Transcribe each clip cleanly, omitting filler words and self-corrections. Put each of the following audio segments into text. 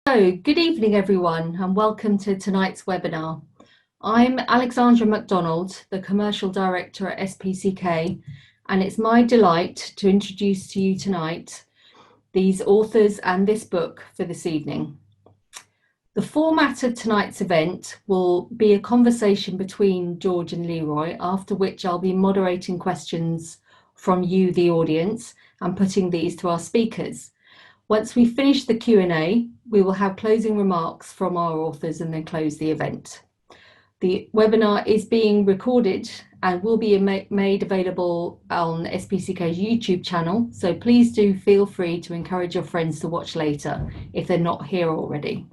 So, good evening everyone and welcome to tonight's webinar. I'm Alexandra MacDonald, the Commercial Director at SPCK, and it's my delight to introduce to you tonight these authors and this book for this evening. The format of tonight's event will be a conversation between George and Leroy, after which I'll be moderating questions from you, the audience, and putting these to our speakers. Once we finish the Q&A, we will have closing remarks from our authors and then close the event. The webinar is being recorded and will be made available on SPCK's YouTube channel, so please do feel free to encourage your friends to watch later if they're not here already.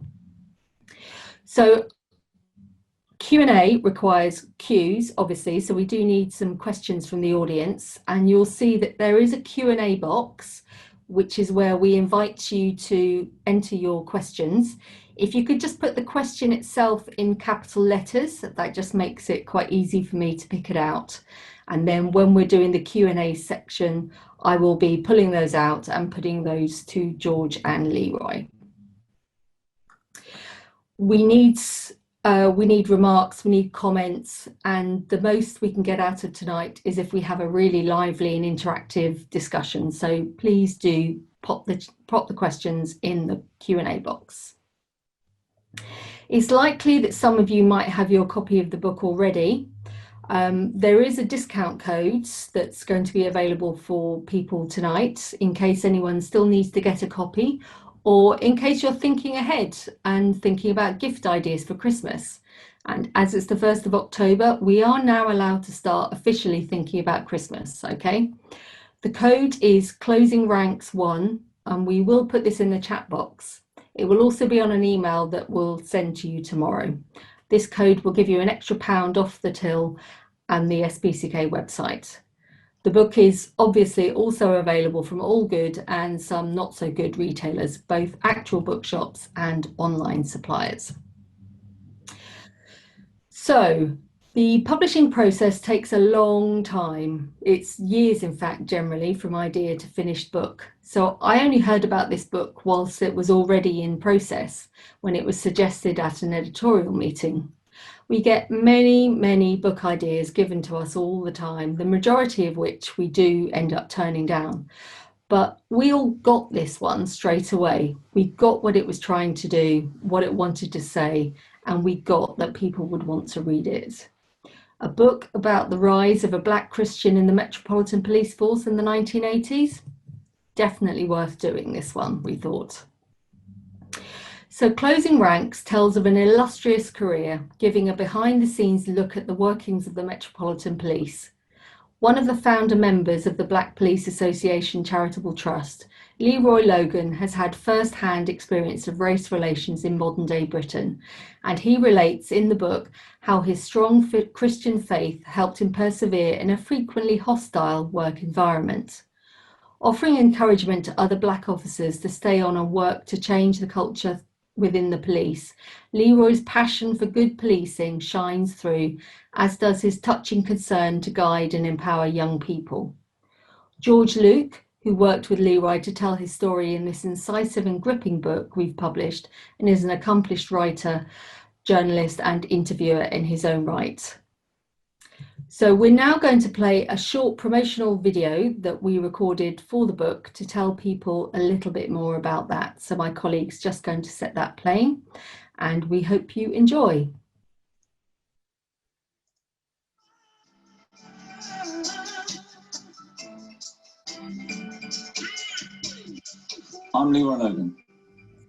So Q&A requires cues, obviously, so we do need some questions from the audience, and you'll see that there is a Q&A box, which is where we invite you to enter your questions. If you could just put the question itself in capital letters, that just makes it quite easy for me to pick it out. And then when we're doing the Q&A section, I will be pulling those out and putting those to George and Leroy. We need remarks, we need comments, and the most we can get out of tonight is if we have a really lively and interactive discussion. So please do pop the questions in the Q&A box. It's likely that some of you might have your copy of the book already. There is a discount code that's going to be available for people tonight in case anyone still needs to get a copy, or in case you're thinking ahead and thinking about gift ideas for Christmas. And as it's the 1st of October, we are now allowed to start officially thinking about Christmas, okay? The code is Closing Ranks 1, and we will put this in the chat box. It will also be on an email that we'll send to you tomorrow. This code will give you an extra £1 off the till and the SPCK website. The book is obviously also available from all good and some not so good retailers, both actual bookshops and online suppliers. So the publishing process takes a long time. It's years, in fact, generally from idea to finished book. So I only heard about this book whilst it was already in process, when it was suggested at an editorial meeting. We get many book ideas given to us all the time, the majority of which we do end up turning down. But we all got this one straight away. We got what it was trying to do, what it wanted to say, and we got that people would want to read it. A book about the rise of a Black Christian in the Metropolitan Police Force in the 1980s? Definitely worth doing, this one, we thought. So Closing Ranks tells of an illustrious career, giving a behind-the-scenes look at the workings of the Metropolitan Police. One of the founder members of the Black Police Association Charitable Trust, Leroy Logan has had first-hand experience of race relations in modern-day Britain, and he relates in the book how his strong Christian faith helped him persevere in a frequently hostile work environment. Offering encouragement to other Black officers to stay on and work to change the culture within the police, Leroy's passion for good policing shines through, as does his touching concern to guide and empower young people. George Luke, who worked with Leroy to tell his story in this incisive and gripping book we've published, and is an accomplished writer, journalist and interviewer in his own right. So we're now going to play a short promotional video that we recorded for the book to tell people a little bit more about that. So my colleague's just going to set that playing, and we hope you enjoy. I'm Leroy Logan.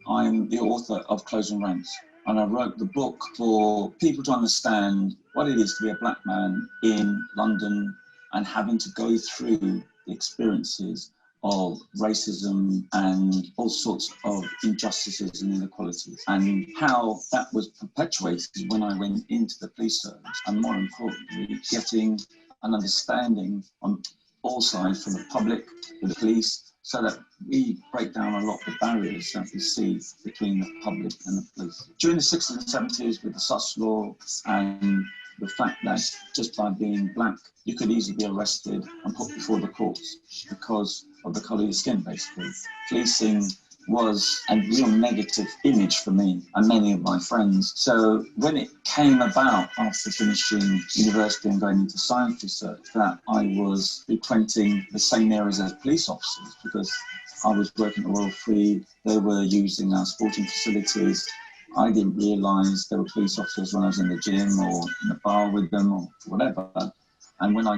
I'm the author of Closing Ranks, and I wrote the book for people to understand what it is to be a Black man in London and having to go through the experiences of racism and all sorts of injustices and inequalities, and how that was perpetuated when I went into the police service, and more importantly, getting an understanding on all sides, from the public to the police, so that we break down a lot of the barriers that we see between the public and the police. During the 60s and 70s, with the sus law and the fact that just by being Black, you could easily be arrested and put before the courts because of the colour of your skin, basically. Policing was a real negative image for me and many of my friends. So when it came about after finishing university and going into science research that I was frequenting the same areas as police officers, because I was working at the Royal Fleet, they were using our sporting facilities. I didn't realise they were police officers when I was in the gym or in the bar with them or whatever. And when I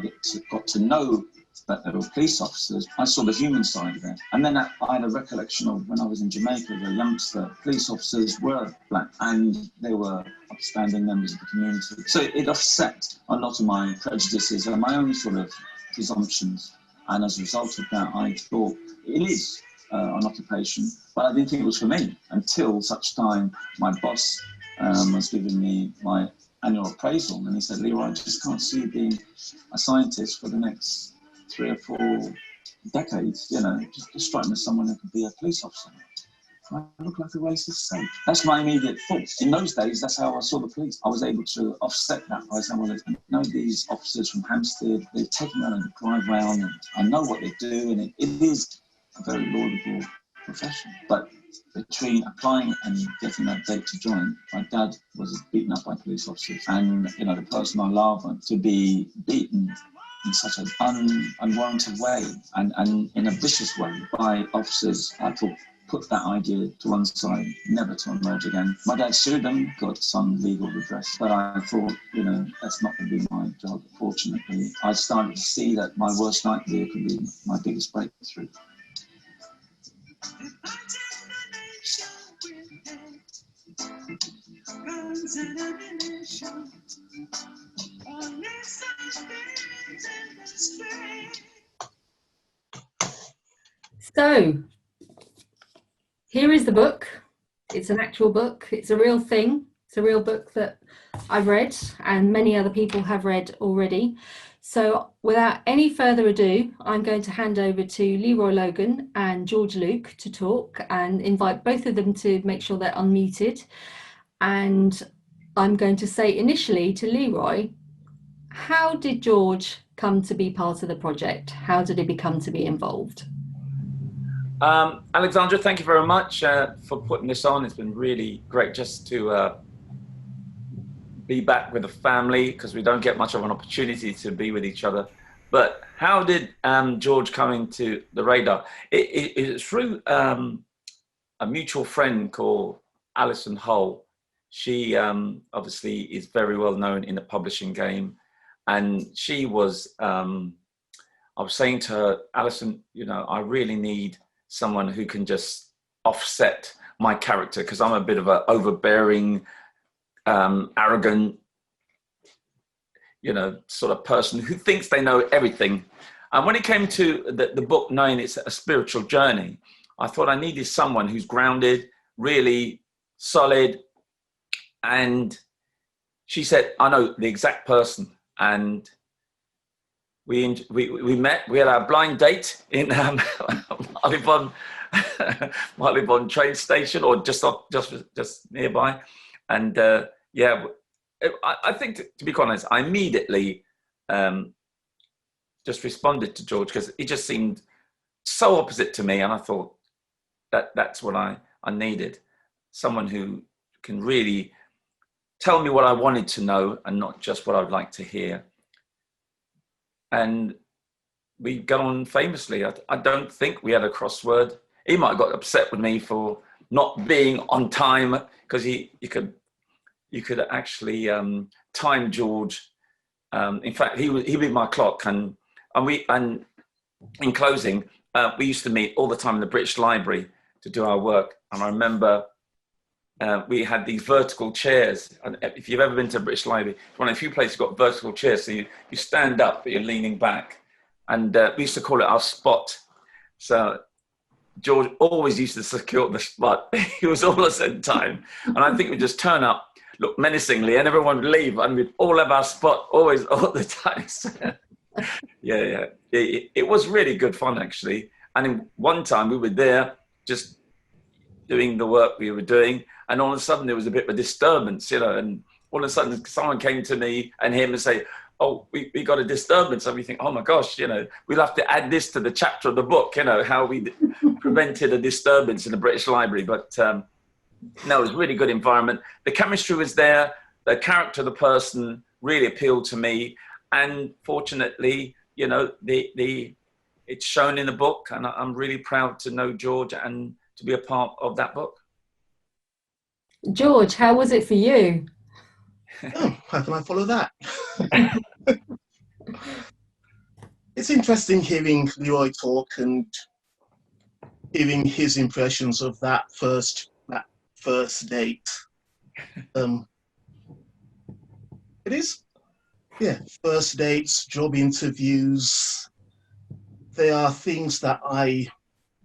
got to know that they were police officers, I saw the human side of it. And then I had a recollection of when I was in Jamaica as a youngster, police officers were black and they were upstanding members of the community. So it offset a lot of my prejudices and my own sort of presumptions. And as a result of that, I thought it is an occupation, but I didn't think it was for me until such time my boss was giving me my annual appraisal, and he said, "Leroy, I just can't see you being a scientist for the next 3 or 4 decades. You know, just strike me as someone who could be a police officer." I look like a racist saint. That's my immediate thought. In those days, that's how I saw the police. I was able to offset that by saying, well, I know these officers from Hampstead, they've taken me on a drive round and I know what they do, and it is a very laudable profession. But between applying and getting that date to join, my dad was beaten up by police officers. And, you know, the person I love, to be beaten in such an unwarranted way and in a vicious way by officers, I thought, put that idea to one side, never to emerge again. My dad sued them, got some legal redress, but I thought, you know, that's not going to be my job. Fortunately, I started to see that my worst nightmare could be my biggest breakthrough. So, here is the book. It's an actual book. It's a real thing. It's a real book that I've read and many other people have read already. So without any further ado, I'm going to hand over to Leroy Logan and George Luke to talk and invite both of them to make sure they're unmuted. And I'm going to say initially to Leroy, how did George come to be part of the project? How did he become to be involved? Alexandra, thank you very much for putting this on. It's been really great just to be back with the family, because we don't get much of an opportunity to be with each other. But how did George come into the radar? It's through a mutual friend called Alison Hull. She obviously is very well known in the publishing game. And she was, I was saying to her, Alison, you know, I really need someone who can just offset my character, because I'm a bit of an overbearing, arrogant, you know, sort of person who thinks they know everything. And when it came to the book, knowing it's a spiritual journey, I thought I needed someone who's grounded, really solid. And she said, I know the exact person. And we met. We had our blind date in Marylebone train station, or just nearby. And yeah, I think to be honest, I immediately just responded to George, because he just seemed so opposite to me, and I thought that's what I needed. Someone who can really tell me what I wanted to know and not just what I'd like to hear. And we got on famously. I don't think we had a crossword. He might have got upset with me for not being on time, because you could actually time George. In fact, he would be my clock, and in closing, we used to meet all the time in the British Library to do our work. And I remember we had these vertical chairs. And if you've ever been to the British Library, it's one of the few places got vertical chairs. So you stand up, but you're leaning back. And we used to call it our spot. So George always used to secure the spot. He was always on time. And I think we'd just turn up, look menacingly, and everyone would leave. And we'd all have our spot always, all the time. So, yeah. It was really good fun, actually. And in one time we were there just doing the work we were doing. And all of a sudden there was a bit of a disturbance, you know, and all of a sudden someone came to me and him and say, oh, we got a disturbance. And we think, oh my gosh, you know, we'll have to add this to the chapter of the book, you know, how we prevented a disturbance in the British Library. But no, it was a really good environment. The chemistry was there. The character of the person really appealed to me. And fortunately, you know, it's shown in the book, and I'm really proud to know George and to be a part of that book. George, how was it for you? Oh, how can I follow that? It's interesting hearing Leroy talk and hearing his impressions of that first date. It is, yeah, first dates, job interviews. They are things that I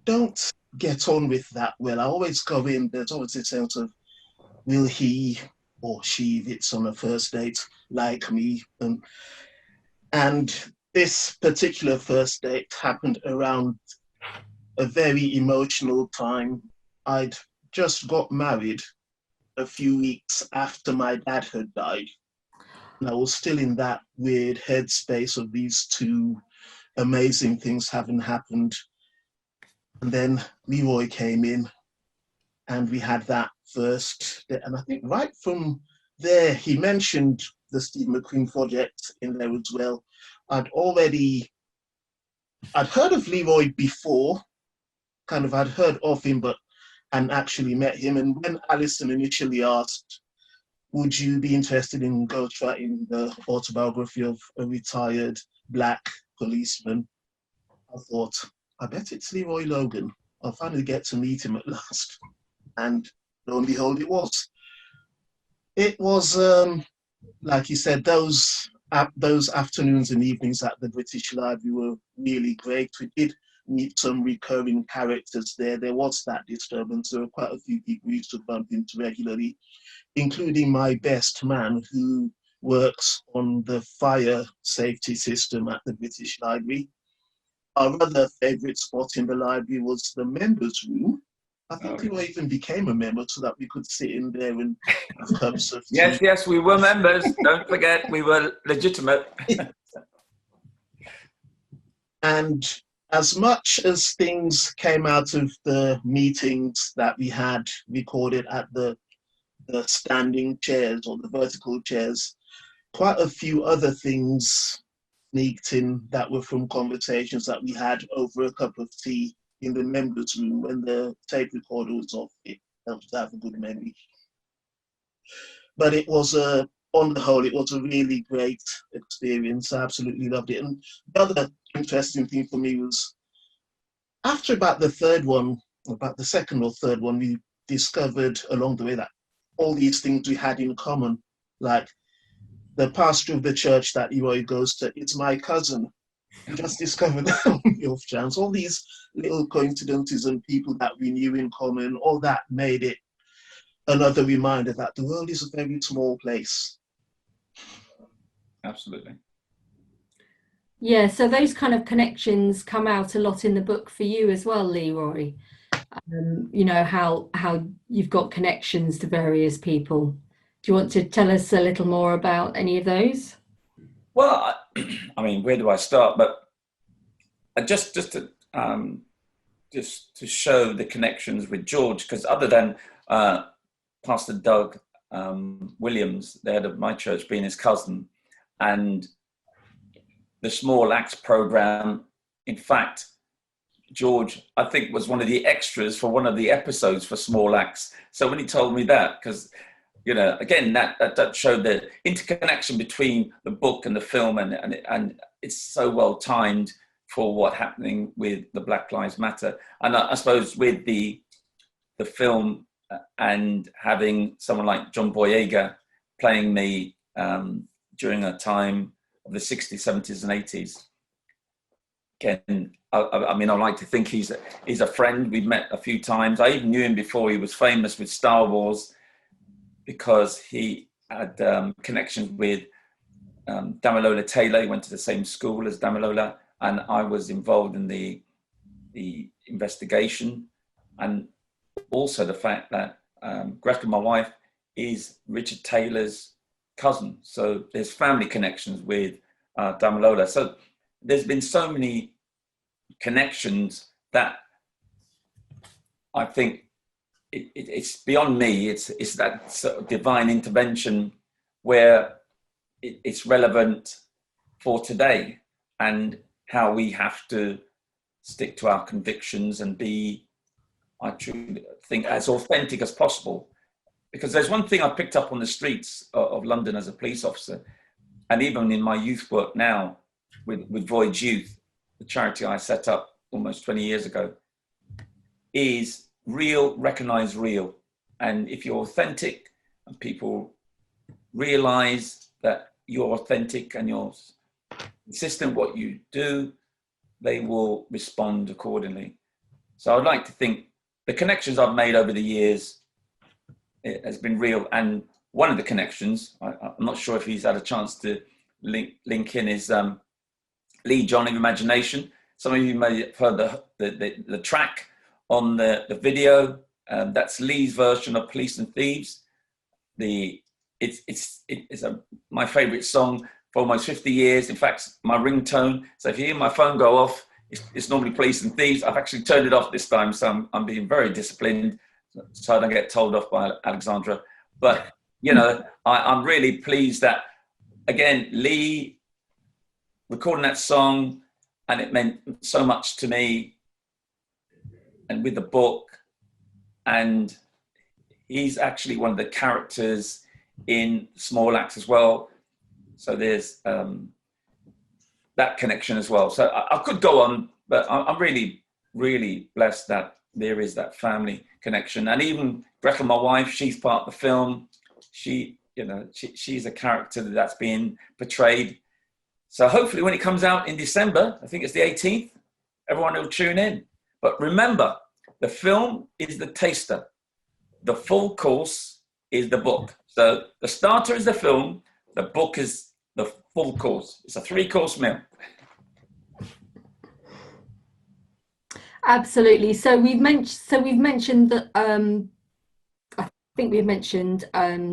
don't get on with that well. I always go in, there's always a sense of, will he or she, if it's on a first date, like me? And this particular first date happened around a very emotional time. I'd just got married a few weeks after my dad had died. And I was still in that weird headspace of these two amazing things having happened. And then Leroy came in and we had that first. And I think right from there, he mentioned the Steve McQueen project in there as well. I'd heard of Leroy before, I'd heard of him, but hadn't actually met him. And when Alison initially asked, would you be interested in ghostwriting the autobiography of a retired Black policeman? I thought, I bet it's Leroy Logan. I'll finally get to meet him at last. And lo and behold, it was. It was, like you said, those afternoons and evenings at the British Library were really great. We did meet some recurring characters there. There was that disturbance. There were quite a few people we used to bump into regularly, including my best man who works on the fire safety system at the British Library. Our other favourite spot in the library was the members' room. I think we even became a member so that we could sit in there and have cups of tea. Yes, we were members. Don't forget, we were legitimate. And as much as things came out of the meetings that we had recorded at the standing chairs or the vertical chairs, quite a few other things sneaked in that were from conversations that we had over a cup of tea in the members' room when the tape recorder was off. It helps to have a good memory. But it was on the whole, it was a really great experience. I absolutely loved it. And the other interesting thing for me was after about the second or third one, we discovered along the way that all these things we had in common, like the pastor of the church that Leroy goes to, it's my cousin. We just discovered that on the off chance. All these little coincidences and people that we knew in common, all that made it another reminder that the world is a very small place. Absolutely. Yeah, so those kind of connections come out a lot in the book for you as well, Leroy. You know, how you've got connections to various people. Do you want to tell us a little more about any of those? Well, I mean, where do I start? But just to show the connections with George, because other than Pastor Doug Williams, the head of my church, being his cousin, and the Small Acts program, in fact, George, I think, was one of the extras for one of the episodes for Small Acts. So when he told me that, because, you know, again, that showed the interconnection between the book and the film, and it's so well timed for what's happening with the Black Lives Matter. And I suppose with the film and having someone like John Boyega playing me during a time of the 60s, 70s and 80s. Again, I mean, I like to think he's a friend. We've met a few times. I even knew him before he was famous with Star Wars, because he had connections with Damilola Taylor. He went to the same school as Damilola, and I was involved in the investigation. And also the fact that Gretel, my wife, is Richard Taylor's cousin. So there's family connections with Damilola. So there's been so many connections that I think it's beyond me. It's that sort of divine intervention where it's relevant for today, and how we have to stick to our convictions and be, I truly think, as authentic as possible. Because there's one thing I picked up on the streets of London as a police officer, and even in my youth work now with Voyage Youth, the charity I set up almost 20 years ago, is real, recognize real. And if you're authentic and people realize that you're authentic and you're consistent what you do, they will respond accordingly. So I'd like to think the connections I've made over the years, it has been real. And one of the connections, I'm not sure if he's had a chance to link in, is Lee John of Imagination. Some of you may have heard the track on the video. That's Lee's version of Police and Thieves. It's my favorite song for almost 50 years. In fact, my ringtone. So if you hear my phone go off, it's normally Police and Thieves. I've actually turned it off this time, so I'm being very disciplined so I don't get told off by Alexandra. But, you know, I'm really pleased that, again, Lee recording that song, and it meant so much to me, and with the book, and he's actually one of the characters in Small Axe as well. So there's that connection as well. So I could go on, but I'm really, really blessed that there is that family connection. And even Gretel, my wife, she's part of the film. She's a character that's being portrayed. So hopefully when it comes out in December, I think it's the 18th, everyone will tune in. But remember, the film is the taster. The full course is the book. So the starter is the film, the book is the full course. It's a 3-course meal. Absolutely. So we've mentioned that I think we've mentioned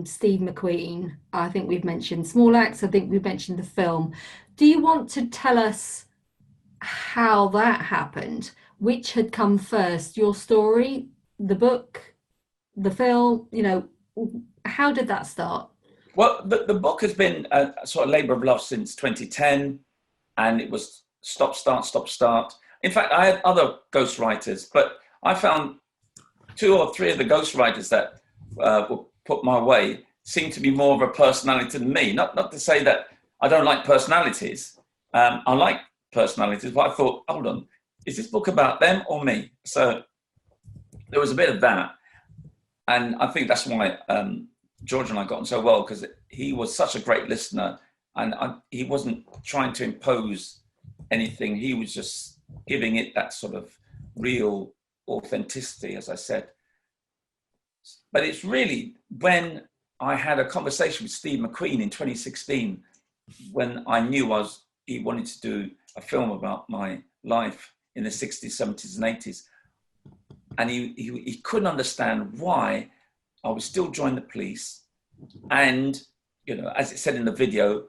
Steve McQueen. I think we've mentioned Small Axe. I think we've mentioned the film. Do you want to tell us how that happened? Which had come first, your story, the book, the film? You know, how did that start? Well, the book has been a sort of labour of love since 2010, and it was stop, start. In fact, I had other ghostwriters, but I found 2 or 3 of the ghostwriters that were put my way seemed to be more of a personality than me. Not to say that I don't like personalities. I like personalities, but I thought, hold on, is this book about them or me? So there was a bit of that. And I think that's why George and I got on so well, because he was such a great listener, and he wasn't trying to impose anything. He was just giving it that sort of real authenticity, as I said. But it's really when I had a conversation with Steve McQueen in 2016, when I knew he wanted to do a film about my life in the 60s, 70s and 80s. And he couldn't understand why I was still joining the police. And, you know, as it said in the video,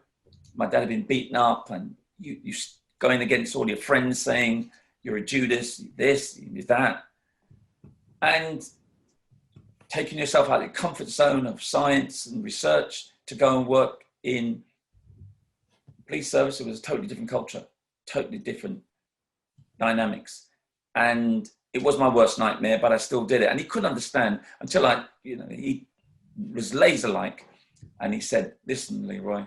my dad had been beaten up, and you going against all your friends saying, you're a Judas, this, you're that. And taking yourself out of the comfort zone of science and research to go and work in police service. It was a totally different culture, totally different dynamics. And it was my worst nightmare, but I still did it. And he couldn't understand until he was laser-like. And he said, listen, Leroy,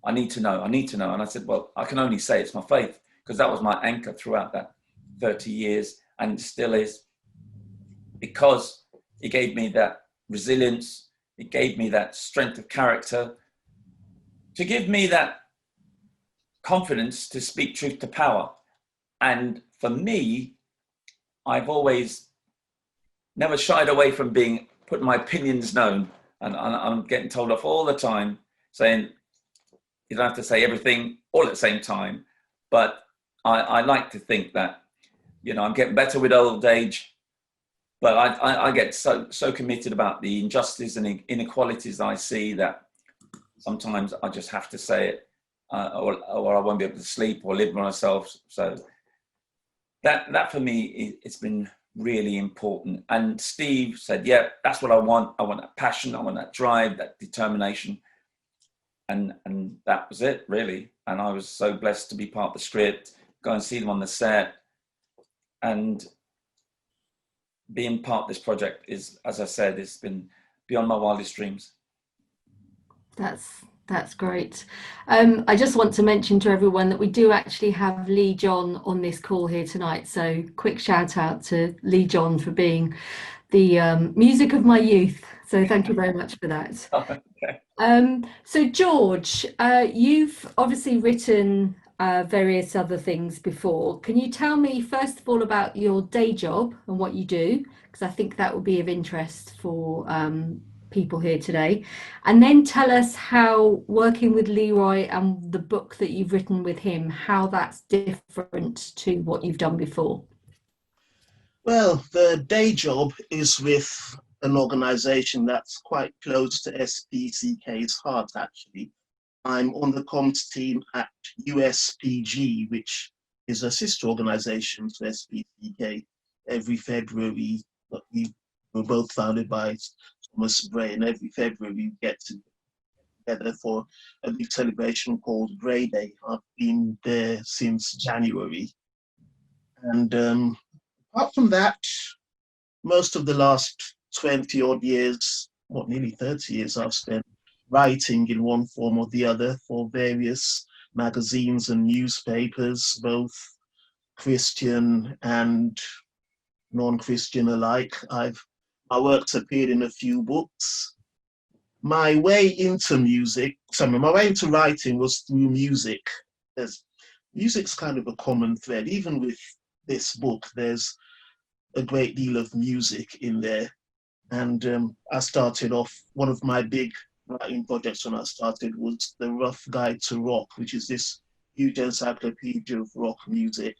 I need to know. And I said, well, I can only say it's my faith, because that was my anchor throughout that 30 years, and it still is, because it gave me that resilience. It gave me that strength of character, to give me that confidence to speak truth to power. And for me, I've always never shied away from putting my opinions known. And I'm getting told off all the time, saying you don't have to say everything all at the same time. But I like to think that, you know, I'm getting better with old age, but I get so committed about the injustice and inequalities I see, that sometimes I just have to say it, or I won't be able to sleep or live by myself. So that for me, it's been really important. And Steve said, yeah, that's what I want. I want that passion. I want that drive, that determination. And that was it, really. And I was so blessed to be part of the script, go and see them on the set. And being part of this project is, as I said, it's been beyond my wildest dreams. That's great. I just want to mention to everyone that we do actually have Lee John on this call here tonight. So quick shout out to Lee John for being the music of my youth. So thank you very much for that. Okay. So George, you've obviously written various other things before. Can you tell me first of all about your day job and what you do? Because I think that would be of interest for people here today. And then tell us how working with Leroy and the book that you've written with him, how that's different to what you've done before. Well, the day job is with an organization that's quite close to SPCK's heart, actually. I'm on the comms team at USPG, which is a sister organization to SPCK. Every February, we were both founded by Thomas Bray, and every February we get together for a big celebration called Bray Day. I've been there since January. And apart from that, most of the last 20 odd years, nearly 30 years, I've spent writing in one form or the other for various magazines and newspapers, both Christian and non-Christian alike. My work's appeared in a few books. My way into writing was through music. Music's kind of a common thread. Even with this book, there's a great deal of music in there. And I started off, one of my big writing projects when I started was The Rough Guide to Rock, which is this huge encyclopedia of rock music.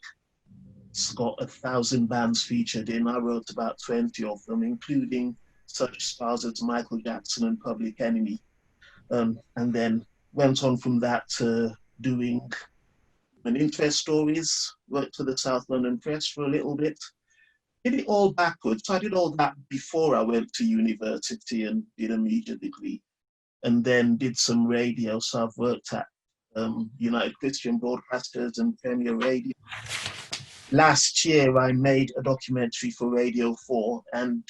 It's got 1,000 bands featured in. I wrote about 20 of them, including such stars as Michael Jackson and Public Enemy. And then went on from that to doing an interest stories, worked for the South London Press for a little bit. Did it all backwards. I did all that before I went to university and did a media degree, and then did some radio. So I've worked at United Christian Broadcasters and Premier Radio. Last year, I made a documentary for Radio 4, and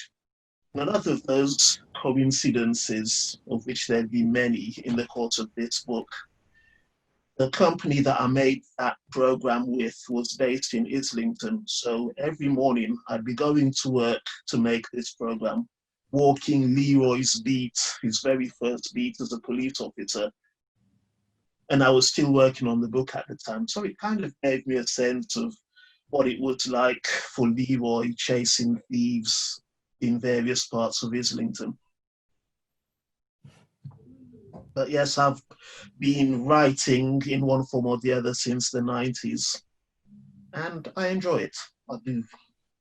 none of those coincidences, of which there've been many in the course of this book, the company that I made that program with was based in Islington. So every morning I'd be going to work to make this program, walking Leroy's beat, his very first beat as a police officer. And I was still working on the book at the time. So it kind of gave me a sense of what it was like for Leroy chasing thieves in various parts of Islington. But yes, I've been writing in one form or the other since the 90s, and I enjoy it. I do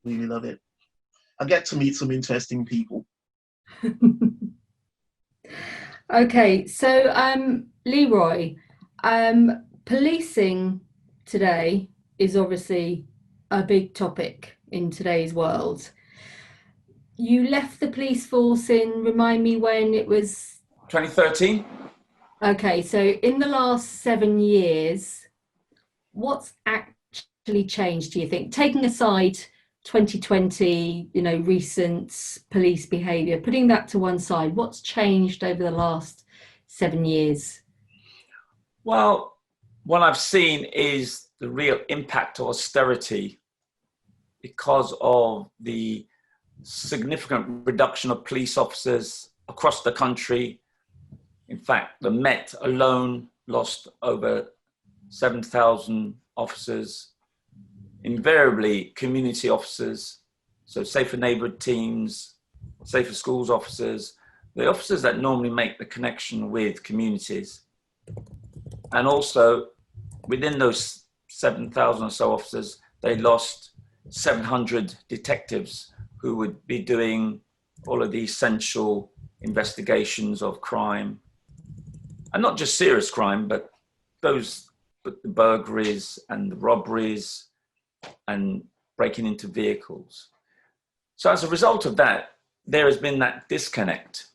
really love it. I get to meet some interesting people. Okay, so Leroy, policing today is obviously a big topic in today's world. You left the police force in, remind me when it was? 2013. Okay, so in the last 7 years, what's actually changed, do you think? Taking aside 2020, recent police behaviour, putting that to one side, what's changed over the last 7 years? Well, what I've seen is the real impact of austerity because of the significant reduction of police officers across the country. In fact, the Met alone lost over 7,000 officers, invariably community officers, so safer neighborhood teams, safer schools officers, the officers that normally make the connection with communities. And also within those 7,000 or so officers, they lost 700 detectives who would be doing all of the essential investigations of crime. and not just serious crime, but those the burglaries and the robberies and breaking into vehicles. So as a result of that, there has been that disconnect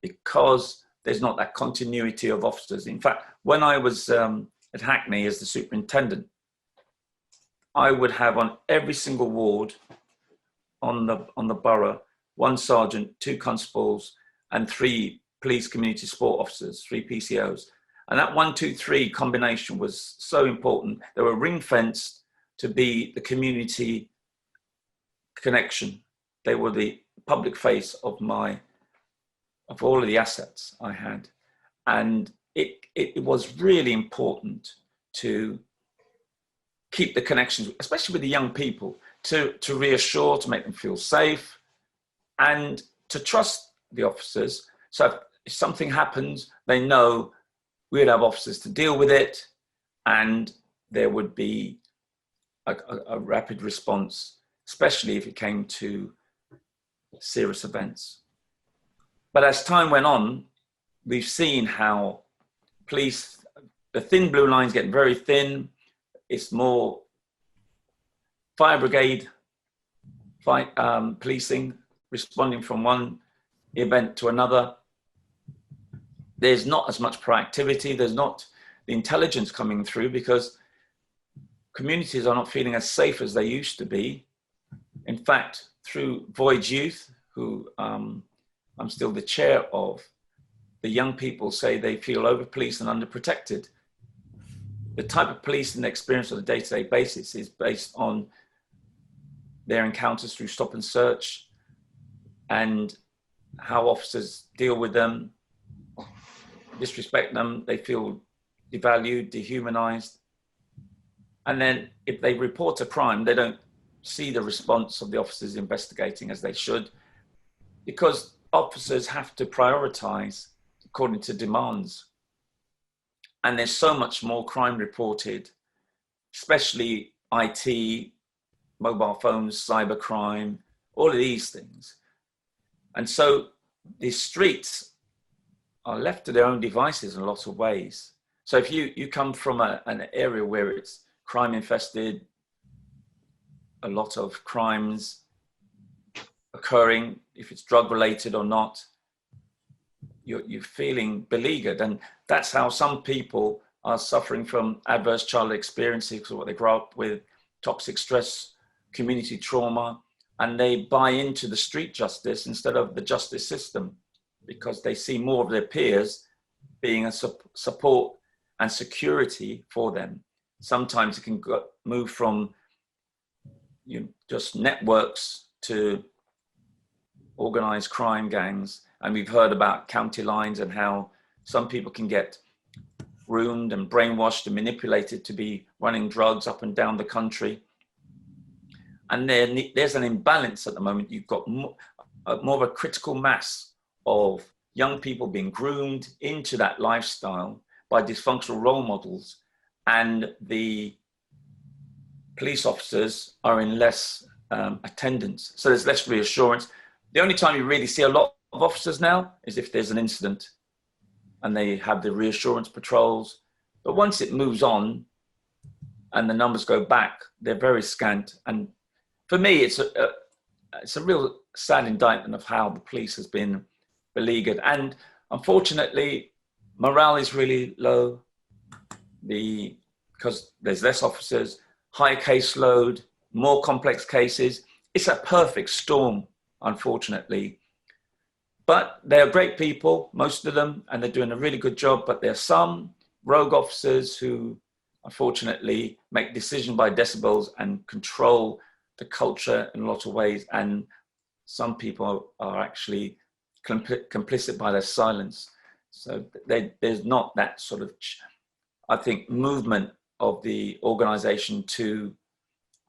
because there's not that continuity of officers. In fact, when I was at Hackney as the superintendent, I would have on every single ward on the borough, 1 sergeant, 2 constables, and 3 police community support officers, 3 PCOs. And that 1, 2, 3 combination was so important. They were ring-fenced to be the community connection. They were the public face of all of the assets I had. And it was really important to keep the connections, especially with the young people, to reassure, to make them feel safe, and to trust the officers. So if something happens, they know we'd have officers to deal with it, and there would be a rapid response, especially if it came to serious events. But as time went on, we've seen how police, the thin blue line's getting very thin. It's more fire brigade policing, responding from one event to another. There's not as much proactivity. There's not the intelligence coming through because communities are not feeling as safe as they used to be. In fact, through Voyage Youth, who I'm still the chair of, the young people say they feel over-policed and under-protected. The type of policing experience on a day-to-day basis is based on their encounters through stop and search and how officers deal with them, disrespect them, they feel devalued, dehumanized. And then if they report a crime, they don't see the response of the officers investigating as they should, because officers have to prioritize according to demands. And there's so much more crime reported, especially IT, mobile phones, cybercrime, all of these things. And so the streets are left to their own devices in a lot of ways. So if you come from an area where it's crime infested, a lot of crimes occurring, if it's drug related or not, you're feeling beleaguered. And that's how some people are suffering from adverse childhood experiences because of what they grow up with, toxic stress, community trauma, and they buy into the street justice instead of the justice system because they see more of their peers being a support and security for them. Sometimes it can move from just networks to organized crime gangs. And we've heard about county lines and how some people can get groomed and brainwashed and manipulated to be running drugs up and down the country. And there's an imbalance at the moment. You've got more of a critical mass of young people being groomed into that lifestyle by dysfunctional role models, and the police officers are in less attendance. So there's less reassurance. The only time you really see a lot of officers now is if there's an incident and they have the reassurance patrols. But once it moves on and the numbers go back, they're very scant. And for me, it's a real sad indictment of how the police has been beleaguered. And unfortunately, morale is really low because there's less officers, higher caseload, more complex cases. It's a perfect storm, unfortunately. But they're great people, most of them, and they're doing a really good job. But there are some rogue officers who, unfortunately, make decisions by decibels and control the culture in a lot of ways. And some people are actually complicit by their silence. So there's not that sort of, I think, movement of the organization to,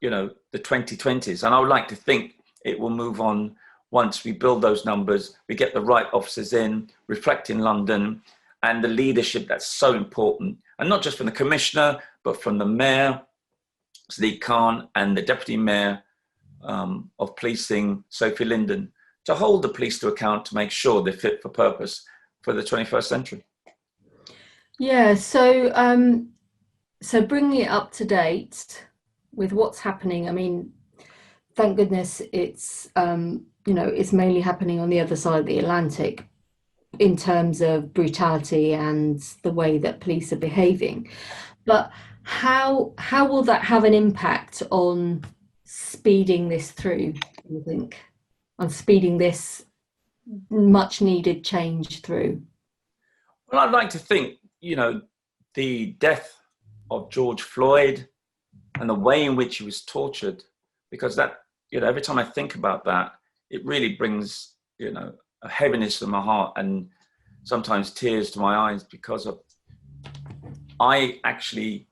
the 2020s. And I would like to think it will move on once we build those numbers, we get the right officers in, reflecting London, and the leadership that's so important. And not just from the commissioner, but from the mayor, Sadiq Khan, and the deputy mayor of policing, Sophie Linden, to hold the police to account to make sure they're fit for purpose for the 21st century. Yeah, so bringing it up to date with what's happening. I mean, thank goodness it's it's mainly happening on the other side of the Atlantic in terms of brutality and the way that police are behaving. But how will that have an impact on speeding this through, do you think? On speeding this much needed change through? Well, I'd like to think, the death of George Floyd and the way in which he was tortured, because that, every time I think about that, it really brings, a heaviness to my heart and sometimes tears to my eyes, because I actually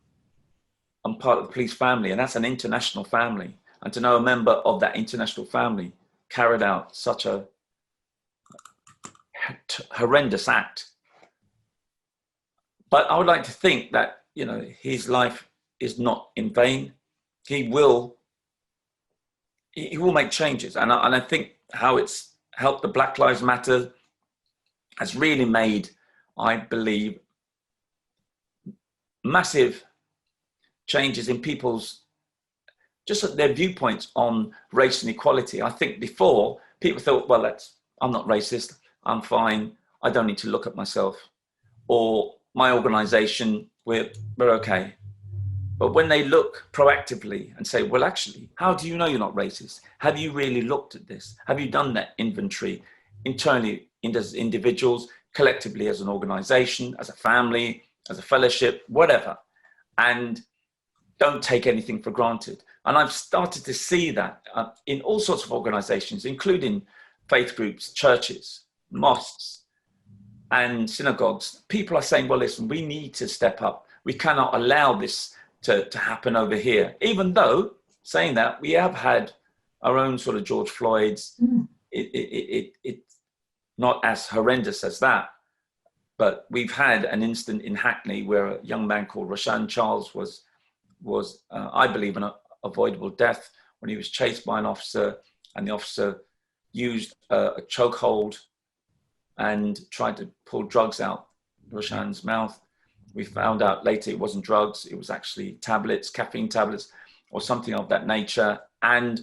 am part of the police family, and that's an international family. And to know a member of that international family carried out such a horrendous act. But I would like to think that, his life is not in vain. He will make changes. And I think how it's helped the Black Lives Matter has really made, I believe, massive changes in people's, just their viewpoints on race and equality. I think before, people thought, well, I'm not racist, I'm fine, I don't need to look at myself. Or my organization, we're okay. But when they look proactively and say, well, actually, how do you know you're not racist? Have you really looked at this? Have you done that inventory internally as individuals, collectively as an organization, as a family, as a fellowship, whatever? And don't take anything for granted. And I've started to see that in all sorts of organizations, including faith groups, churches, mosques, and synagogues. People are saying, well, listen, we need to step up. We cannot allow this to happen over here. Even though, saying that, we have had our own sort of George Floyd's. It's not as horrendous as that, but we've had an incident in Hackney where a young man called Rashan Charles was I believe, an avoidable death when he was chased by an officer, and the officer used a chokehold and tried to pull drugs out Rashan's mouth. We found out later it wasn't drugs, it was actually tablets, caffeine tablets, or something of that nature. And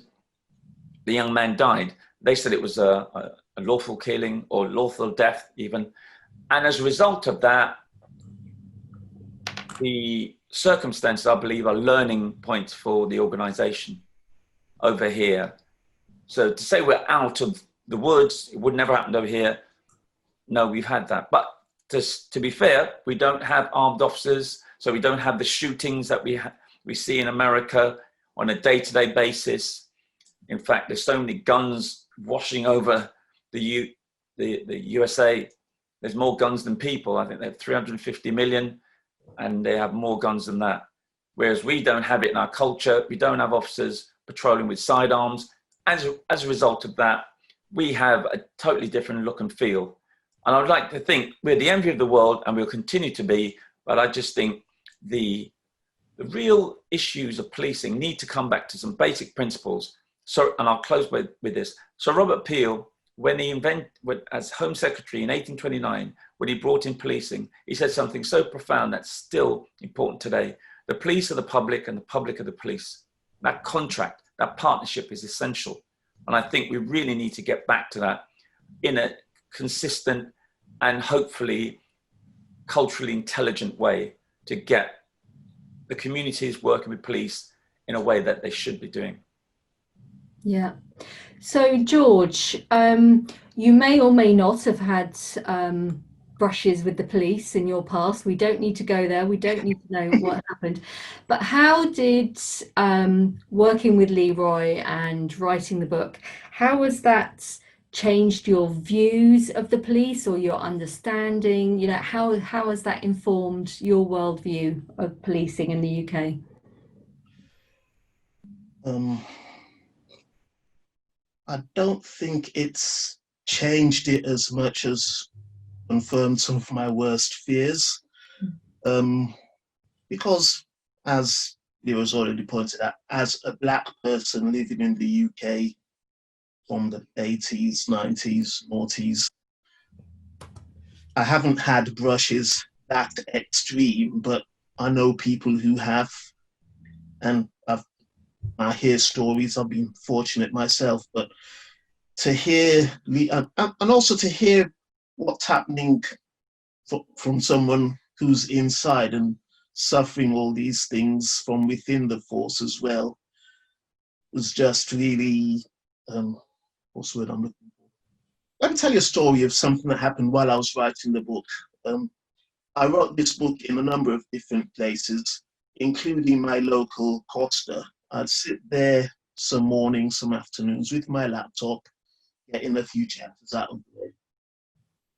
the young man died. They said it was a lawful killing or lawful death even. And as a result of that, the circumstances, I believe, are learning points for the organization over here. So to say we're out of the woods, it would never happen over here. No, we've had that. But to be fair, we don't have armed officers, so we don't have the shootings that we see in America on a day-to-day basis. In fact, there's so many guns washing over the USA. There's more guns than people. I think they have 350 million, and they have more guns than that. Whereas we don't have it in our culture. We don't have officers patrolling with sidearms. As a result of that, we have a totally different look and feel. And I would like to think we're the envy of the world, and we'll continue to be, but I just think the real issues of policing need to come back to some basic principles. So, and I'll close with this. So Robert Peel, when he as Home Secretary in 1829, when he brought in policing, he said something so profound that's still important today. The police are the public and the public are the police. That contract, that partnership is essential. And I think we really need to get back to that in a consistent and hopefully culturally intelligent way to get the communities working with police in a way that they should be doing. Yeah. So George, you may or may not have had brushes with the police in your past. We don't need to go there. We don't need to know what happened. But how did working with Leroy and writing the book, how has that changed your views of the police or your understanding? How has that informed your worldview of policing in the UK? I don't think it's changed it as much as confirmed some of my worst fears. Because, as Leroy's already pointed out, as a Black person living in the UK from the 80s, 90s, noughties, I haven't had brushes that extreme, but I know people who have, and I hear stories. I've been fortunate myself, but to hear and also to hear what's happening from someone who's inside and suffering all these things from within the force as well was just really what's the word I'm looking for? Let me tell you a story of something that happened while I was writing the book. I wrote this book in a number of different places, including my local Costa. I'd sit there some mornings, some afternoons with my laptop, getting a few chapters out of the way.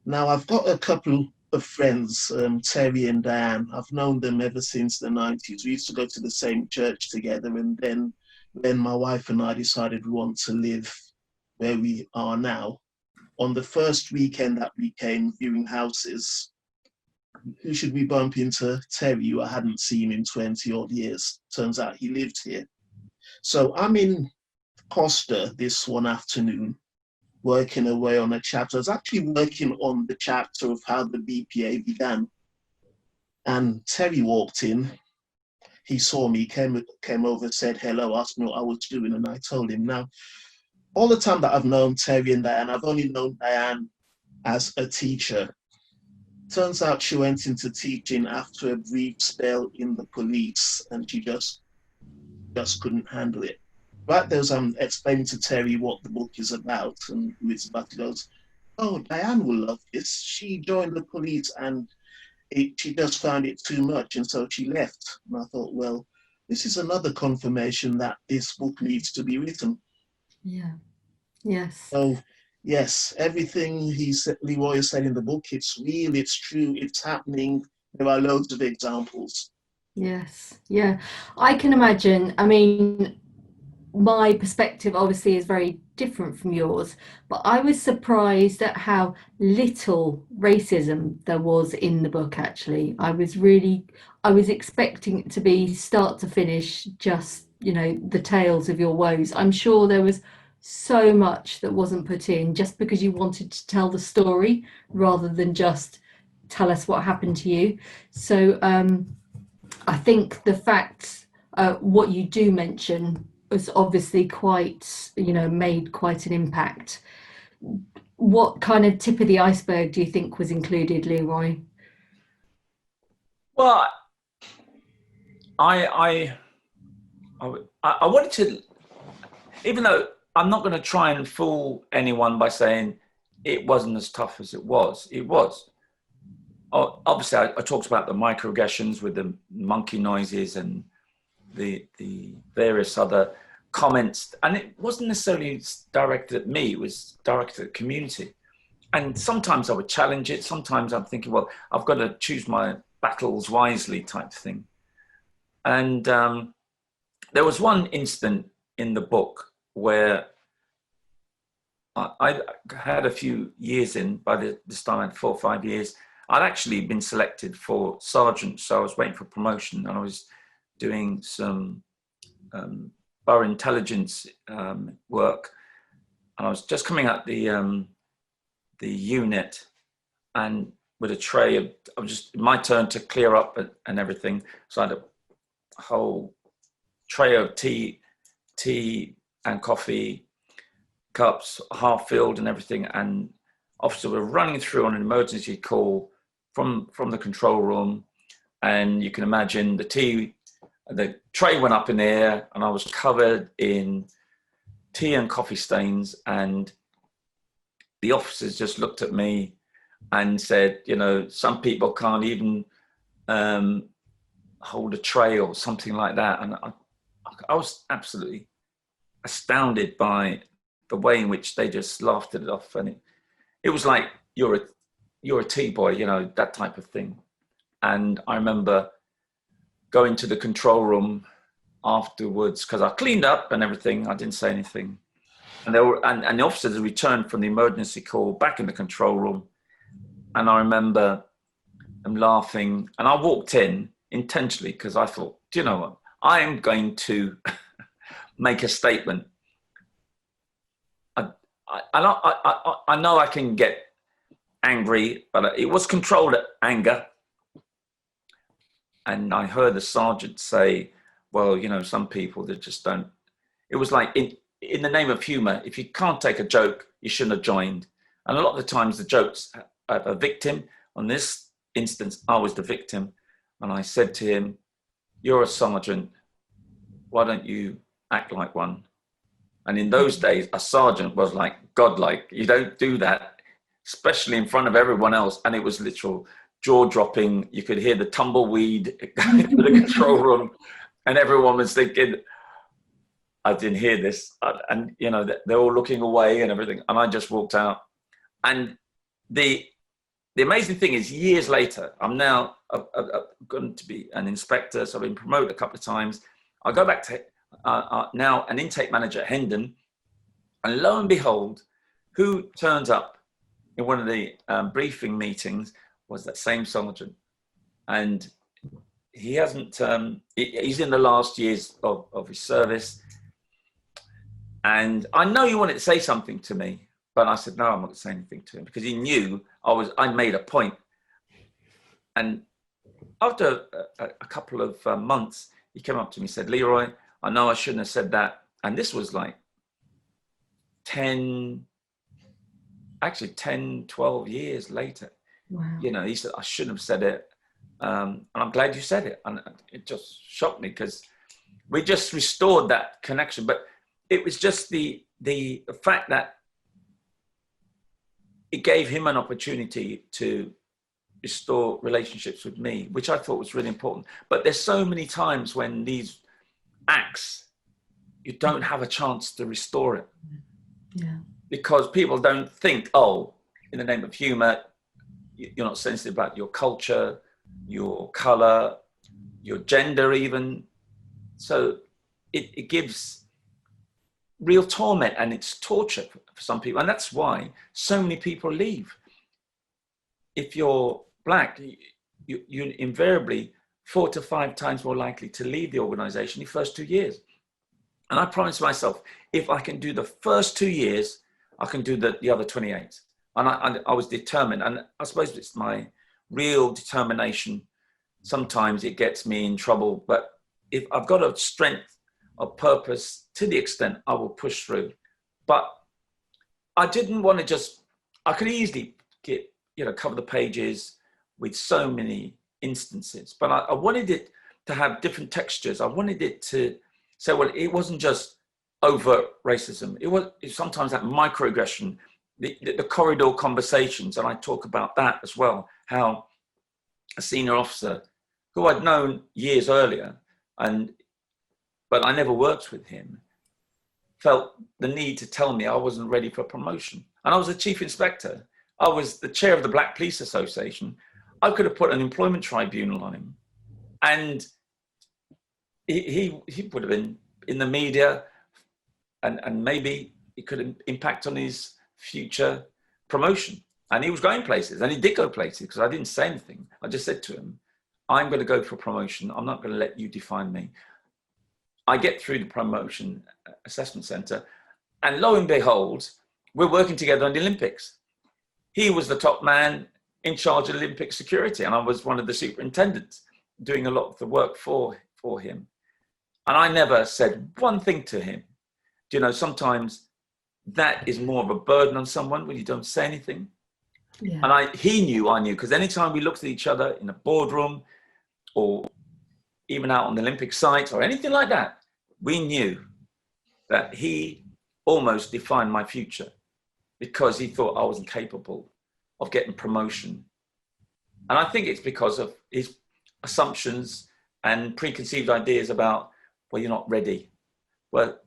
Now, I've got a couple of friends, Terry and Diane. I've known them ever since the 90s. We used to go to the same church together, and then when my wife and I decided we want to live where we are now, on the first weekend that we came viewing houses, who should we bump into? Terry, who I hadn't seen in 20 odd years. Turns out he lived here. So I'm in Costa this one afternoon, working away on a chapter. I was actually working on the chapter of how the BPA began. And Terry walked in. He saw me, came over, said hello, asked me what I was doing, and I told him. Now, all the time that I've known Terry and Diane, I've only known Diane as a teacher. Turns out she went into teaching after a brief spell in the police, and she just couldn't handle it. Right there, as I'm explaining to Terry what the book is about and who it's about, he goes, "Oh, Diane will love this. She joined the police and she just found it too much, and so she left." And I thought, well, this is another confirmation that this book needs to be written. Yeah. Yes. So, yes, everything Leroy said in the book, it's real, it's true, it's happening. There are loads of examples. Yes. Yeah. I can imagine. I mean, my perspective obviously is very different from yours, but I was surprised at how little racism there was in the book, actually. I was expecting it to be start to finish, just, the tales of your woes. I'm sure there was so much that wasn't put in just because you wanted to tell the story rather than just tell us what happened to you. So I think the fact what you do mention was obviously quite, made quite an impact. What kind of tip of the iceberg do you think was included, Leroy? Well, I wanted to, even though I'm not going to try and fool anyone by saying it wasn't as tough as it was. It was. Obviously, I talked about the microaggressions with the monkey noises and the various other comments, and it wasn't necessarily directed at me, it was directed at the community. And sometimes I would challenge it, sometimes I'm thinking, well, I've got to choose my battles wisely type thing. And there was one incident in the book where I had a few years in, by this time I had 4 or 5 years, I'd actually been selected for sergeant, so I was waiting for promotion, and I was doing some borough intelligence work, and I was just coming out the unit, and with a tray of, I was just my turn to clear up and everything. So I had a whole tray of tea and coffee cups, half filled and everything, and officers were running through on an emergency call from the control room, and you can imagine the tray went up in the air, and I was covered in tea and coffee stains, and the officers just looked at me and said, some people can't even hold a tray or something like that. And I was absolutely astounded by the way in which they just laughed it off. And it was like, you're a tea boy, that type of thing. And I remember going to the control room afterwards, because I cleaned up and everything. I didn't say anything. And the officers returned from the emergency call back in the control room. And I remember them laughing. And I walked in intentionally because I thought, do you know what? I am going to make a statement. I know I can get angry, but it was controlled anger. And I heard the sergeant say, well, you know, some people that just don't, it was like in the name of humor, if you can't take a joke, you shouldn't have joined. And a lot of the times the jokes have a victim. On this instance, I was the victim. And I said to him, you're a sergeant, why don't you act like one? And in those days, a sergeant was like godlike. You don't do that, especially in front of everyone else. And it was literal jaw dropping. You could hear the tumbleweed going to the control room, and everyone was thinking, I didn't hear this. And, you know, they're all looking away and everything. And I just walked out. And the amazing thing is, years later, I'm now going to be an inspector. So I've been promoted a couple of times. I go back to now an intake manager at Hendon. And lo and behold, who turns up in one of the briefing meetings was that same sergeant. And he hasn't, he's in the last years of his service. And I know he wanted to say something to me, but I said, no, I'm not going to say anything to him, because he knew I made a point. And after a couple of months, he came up to me and said, Leroy, I know I shouldn't have said that. And this was like 10, 12 years later. Wow. You know, he said, I shouldn't have said it. And I'm glad you said it. And it just shocked me, because we just restored that connection. But it was just the fact that it gave him an opportunity to restore relationships with me, which I thought was really important. But there's so many times when these acts, you don't have a chance to restore it. Yeah. Because people don't think, oh, in the name of humor, you're not sensitive about your culture, your color, your gender even. So it gives real torment, and it's torture for some people. And that's why so many people leave. If you're Black, you're invariably 4 to 5 times more likely to leave the organization in the first 2 years. And I promised myself, if I can do the first 2 years, I can do the other 28. And I was determined. And I suppose it's my real determination. Sometimes it gets me in trouble, but if I've got a strength of purpose, to the extent I will push through. But I didn't want to just, I could easily get, cover the pages with so many instances, but I wanted it to have different textures. I wanted it to say, well, it wasn't just overt racism. It was sometimes that microaggression, the corridor conversations. And I talk about that as well, how a senior officer who I'd known years earlier, but I never worked with him, felt the need to tell me I wasn't ready for promotion. And I was a chief inspector. I was the chair of the Black Police Association. I could have put an employment tribunal on him. And he would have been in the media, and maybe it could impact on his future promotion. And he was going places, and he did go places, because I didn't say anything. I just said to him, I'm going to go for promotion. I'm not going to let you define me. I get through the promotion assessment center, and lo and behold, we're working together on the Olympics. He was the top man in charge of Olympic security, and I was one of the superintendents doing a lot of the work for him. And I never said one thing to him. Sometimes that is more of a burden on someone when you don't say anything. Yeah. And he knew I knew, because anytime we looked at each other in a boardroom or even out on the Olympic site or anything like that, we knew that he almost defined my future, because he thought I wasn't capable of getting promotion. And I think it's because of his assumptions and preconceived ideas about, well, you're not ready. Well,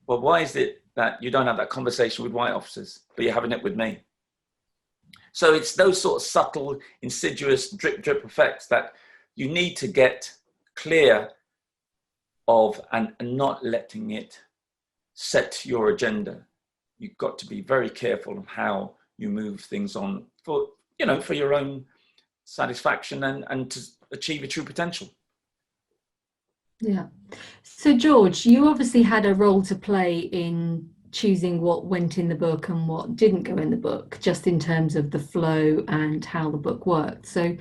why is it that you don't have that conversation with white officers, but you're having it with me? So it's those sort of subtle, insidious drip effects that you need to get clear of, and not letting it set your agenda. You've got to be very careful of how you move things on for your own satisfaction and to achieve your true potential. Yeah. So George, you obviously had a role to play in choosing what went in the book and what didn't go in the book, just in terms of the flow and how the book worked. So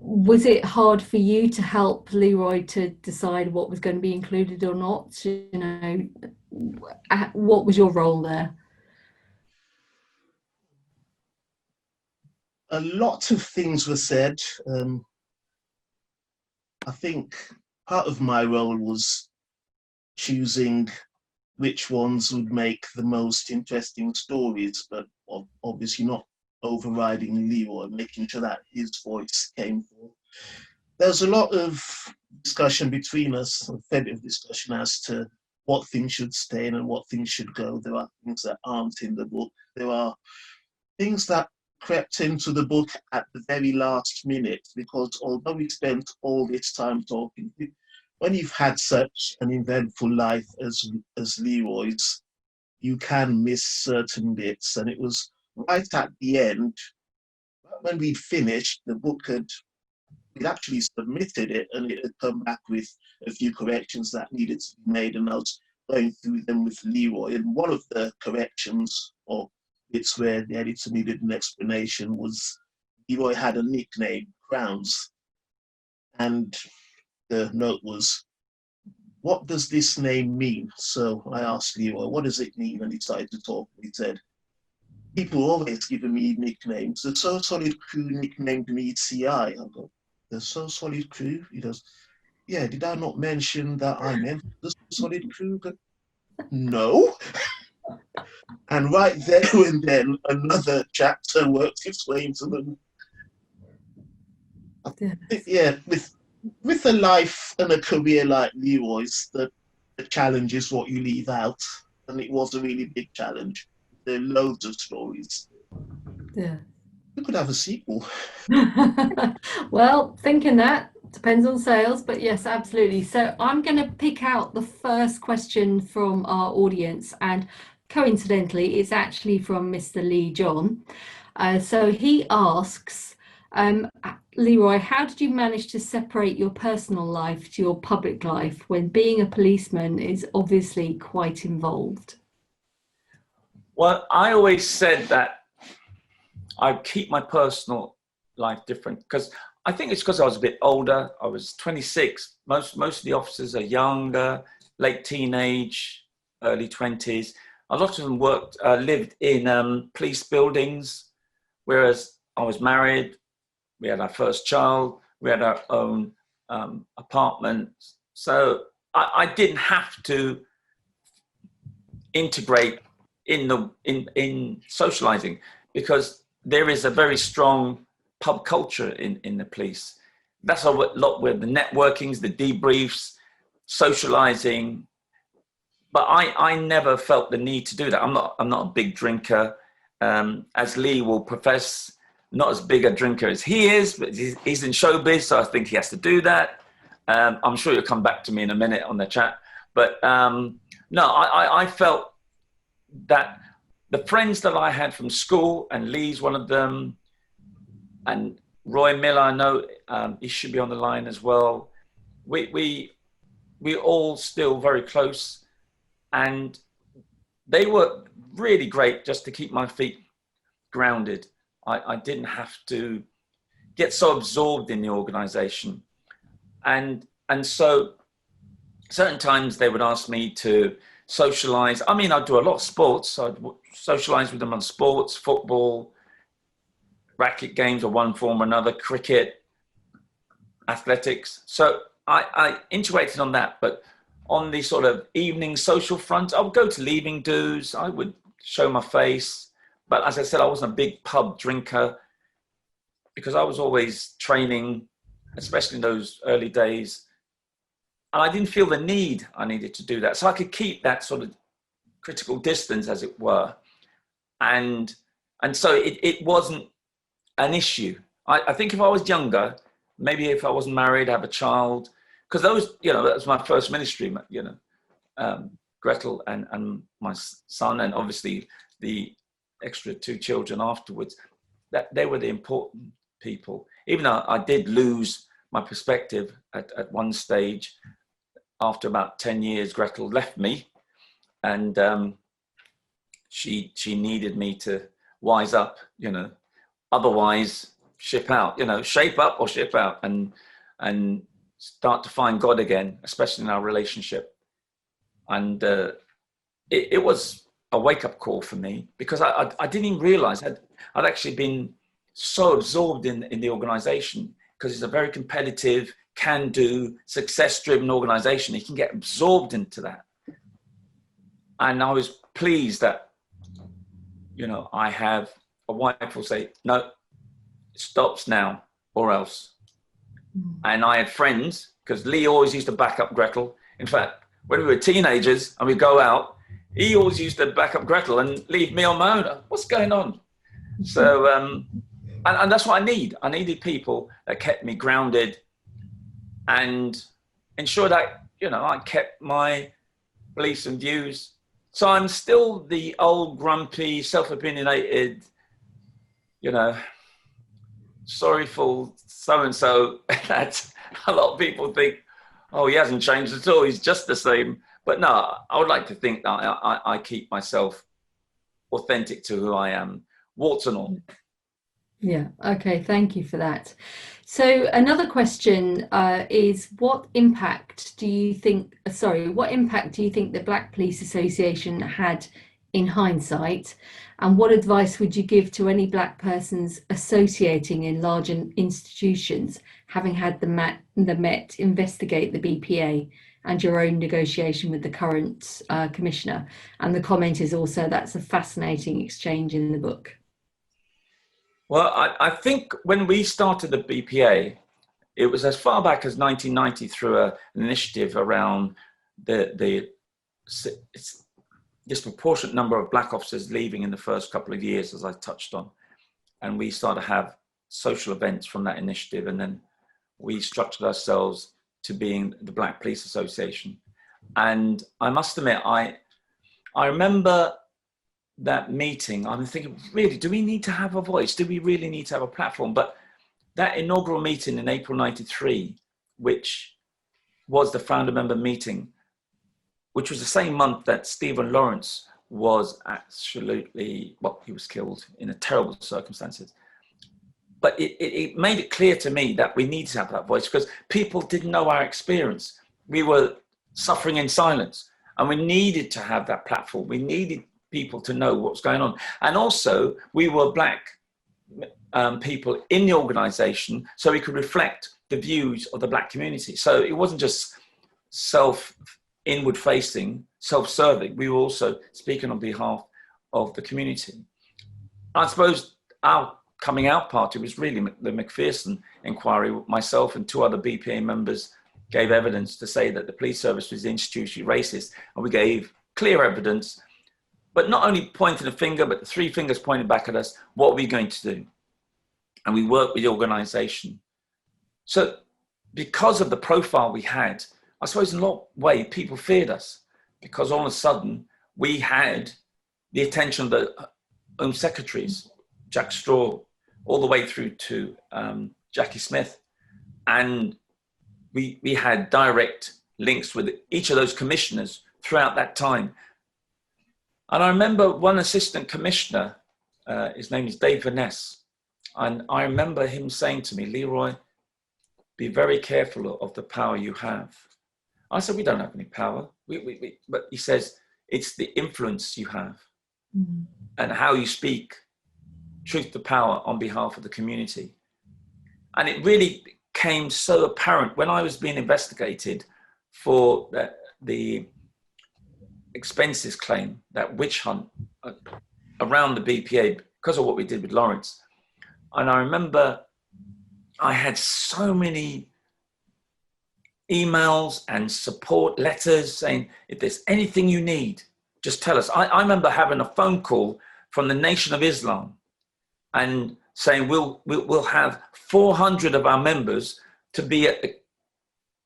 Was it hard for you to help Leroy to decide what was going to be included or not? You know, what was your role there? A lot of things were said. I think part of my role was choosing which ones would make the most interesting stories, but obviously not overriding Leroy, making sure that his voice came through. There's a lot of discussion between us, a fair bit of discussion as to what things should stay in and what things should go. There are things that aren't in the book. There are things that crept into the book at the very last minute, because although we spent all this time talking, when you've had such an eventful life as Leroy's, you can miss certain bits. And it was right at the end, when we'd finished, the book we'd actually submitted it, and it had come back with a few corrections that needed to be made, and I was going through them with Leroy. And one of the corrections, or bits where the editor needed an explanation, was Leroy had a nickname, Crowns. And the note was, what does this name mean? So I asked Leroy, what does it mean? And he started to talk. He said, people always giving me nicknames. The So Solid crew nicknamed me CI. I go, the So Solid crew? He goes, yeah, did I not mention that I meant the So Solid crew? Go, no. And right there and then, another chapter worked its way into them. Yeah, with a life and a career like Leroy's, the challenge is what you leave out. And it was a really big challenge. There are loads of stories. Yeah. We could have a sequel. Well, thinking that depends on sales, but yes, absolutely. So I'm going to pick out the first question from our audience, and coincidentally, it's actually from Mr. Lee John. So he asks, Leroy, how did you manage to separate your personal life to your public life when being a policeman is obviously quite involved? Well, I always said that I keep my personal life different, because I think it's because I was a bit older. I was 26. Most of the officers are younger, late teenage, early 20s. A lot of them lived in police buildings, whereas I was married. We had our first child. We had our own apartment. So I didn't have to integrate in socializing, because there is a very strong pub culture in the police. That's a lot with the networkings, the debriefs, socializing. But I never felt the need to do that. I'm not a big drinker. As Lee will profess, not as big a drinker as he is, but he's in showbiz, so I think he has to do that. I'm sure you'll come back to me in a minute on the chat. But no, I felt that the friends that I had from school, and Lee's one of them, and Roy Miller, I know he should be on the line as well. We all still very close, and they were really great just to keep my feet grounded. I didn't have to get so absorbed in the organization. And so certain times they would ask me to socialize. I mean, I'd do a lot of sports. So I'd socialize with them on sports, football, racket games of one form or another, cricket, athletics. So I integrated on that. But on the sort of evening social front, I would go to leaving dues. I would show my face. But as I said, I wasn't a big pub drinker, because I was always training, especially in those early days. And I didn't feel the need I needed to do that. So I could keep that sort of critical distance, as it were. And so it wasn't an issue. I think if I was younger, maybe if I wasn't married, have a child, because those, that was my first ministry, Gretel and my son, and obviously the extra 2 children afterwards, that they were the important people. Even though I did lose my perspective at one stage. After about 10 years, Gretel left me, and she needed me to wise up, Otherwise, ship out, shape up or ship out, and start to find God again, especially in our relationship. And it was a wake-up call for me, because I didn't even realize I'd actually been so absorbed in the organization, because it's a very competitive, can-do, success-driven organization. You can get absorbed into that. And I was pleased that, I have a wife who will say, no, it stops now or else. And I had friends, because Lee always used to back up Gretel. In fact, when we were teenagers and we'd go out, he always used to back up Gretel and leave me on my own. What's going on? So, and that's what I need. I needed people that kept me grounded and ensured that, I kept my beliefs and views. So I'm still the old, grumpy, self-opinionated, sorrowful so-and-so that a lot of people think, oh, he hasn't changed at all, he's just the same. But no, I would like to think that I keep myself authentic to who I am, warts and all. Yeah, okay, thank you for that. So another question is, what impact do you think the Black Police Association had in hindsight, and what advice would you give to any Black persons associating in large institutions, having had the Met investigate the BPA and your own negotiation with the current commissioner? And the comment is also, that's a fascinating exchange in the book. Well, I think when we started the BPA, it was as far back as 1990 through an initiative around the disproportionate number of Black officers leaving in the first couple of years, as I touched on. And we started to have social events from that initiative. And then we structured ourselves to being the Black Police Association. And I must admit, I remember that meeting. I'm thinking, really, do we need to have a voice? Do we really need to have a platform? But that inaugural meeting in April 93, which was the founder member meeting, which was the same month that Stephen Lawrence was absolutely, he was killed in a terrible circumstances. But it made it clear to me that we need to have that voice, because people didn't know our experience. We were suffering in silence, and we needed to have that platform. We needed people to know what's going on. And also, we were Black people in the organization, so we could reflect the views of the Black community. So it wasn't just inward facing, self-serving. We were also speaking on behalf of the community. I suppose our coming out party was really the McPherson inquiry. Myself and two other BPA members gave evidence to say that the police service was institutionally racist, and we gave clear evidence, but not only pointing a finger, but the three fingers pointed back at us. What are we going to do? And we worked with the organization. So because of the profile we had, I suppose in a lot of ways, people feared us, because all of a sudden we had the attention of the Home Secretaries, Jack Straw, all the way through to Jackie Smith. And we had direct links with each of those commissioners throughout that time. And I remember one assistant commissioner, his name is Dave Vaness, and I remember him saying to me, Leroy, be very careful of the power you have. I said, we don't have any power. But he says, it's the influence you have and how you speak truth to power on behalf of the community. And it really became so apparent when I was being investigated for the expenses claim, that witch hunt around the BPA, because of what we did with Lawrence. And I remember I had so many emails and support letters saying, if there's anything you need, just tell us. I remember having a phone call from the Nation of Islam and saying, we'll have 400 of our members to be at the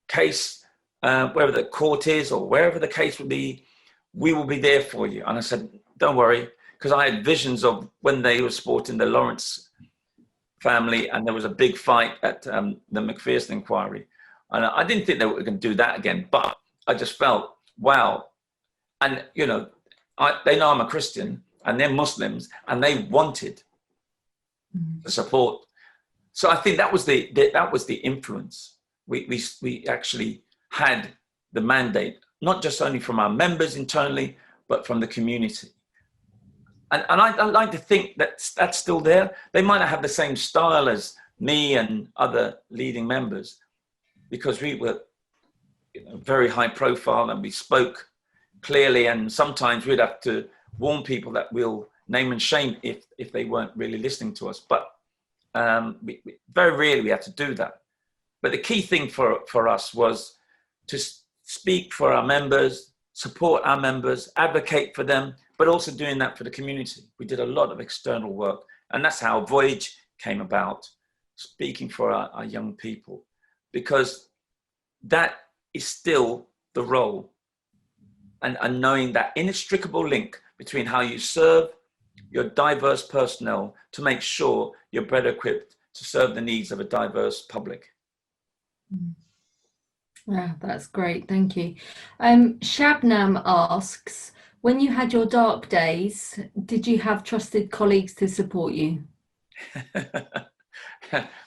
case, wherever the court is or wherever the case will be, we will be there for you. And I said, don't worry, because I had visions of when they were supporting the Lawrence family and there was a big fight at the McPherson inquiry. And I didn't think they were going to do that again, but I just felt, wow. And, they know I'm a Christian and they're Muslims and they wanted the support. So I think that was the influence. We actually had the mandate, not just only from our members internally, but from the community. And I like to think that that's still there. They might not have the same style as me and other leading members, because we were very high profile and we spoke clearly, and sometimes we'd have to warn people that we'll name and shame if they weren't really listening to us. But very rarely we had to do that. But the key thing for us was to speak for our members, support our members, advocate for them, but also doing that for the community. We did a lot of external work, and that's how Voyage came about, speaking for our young people, because that is still the role, and knowing that inextricable link between how you serve your diverse personnel to make sure you're better equipped to serve the needs of a diverse public. Yeah, that's great. Thank you. Shabnam asks, when you had your dark days, did you have trusted colleagues to support you?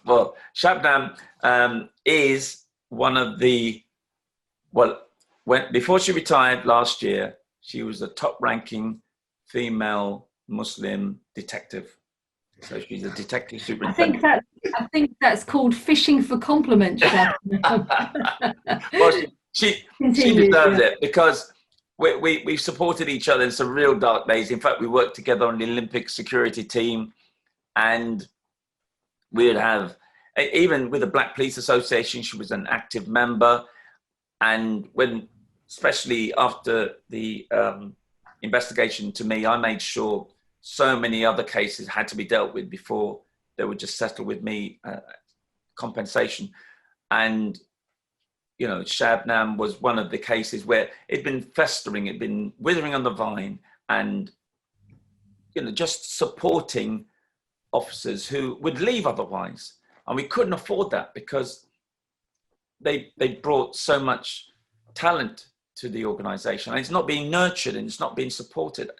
Well, Shabnam is one of the, before she retired last year, she was the top ranking female Muslim detective. So she's a detective superintendent. I think that's called fishing for compliments, Shabnam. Well, she deserves it, because we supported each other in some real dark days. In fact, we worked together on the Olympic security team, and we'd have, even with the Black Police Association, she was an active member. And especially after the investigation to me, I made sure so many other cases had to be dealt with before they would just settle with me compensation. And Shabnam was one of the cases where it'd been festering, it'd been withering on the vine, and just supporting officers who would leave otherwise. And we couldn't afford that, because they brought so much talent to the organization, and it's not being nurtured and it's not being supported.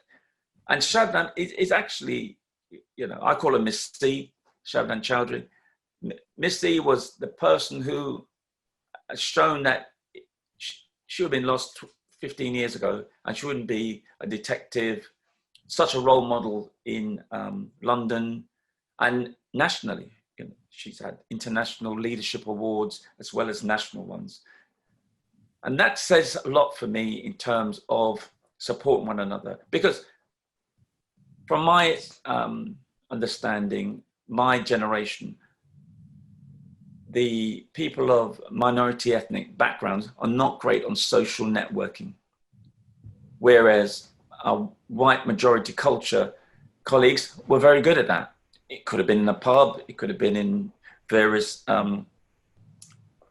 And Shabnam is actually, I call her Miss C, Shabnam Chowdhury. Miss C was the person who has shown that she would have been lost 15 years ago, and she wouldn't be a detective, such a role model in London and nationally. She's had international leadership awards as well as national ones. And that says a lot for me in terms of supporting one another, because from my understanding, my generation, the people of minority ethnic backgrounds are not great on social networking, whereas our white majority culture colleagues were very good at that. It could have been in a pub, it could have been in various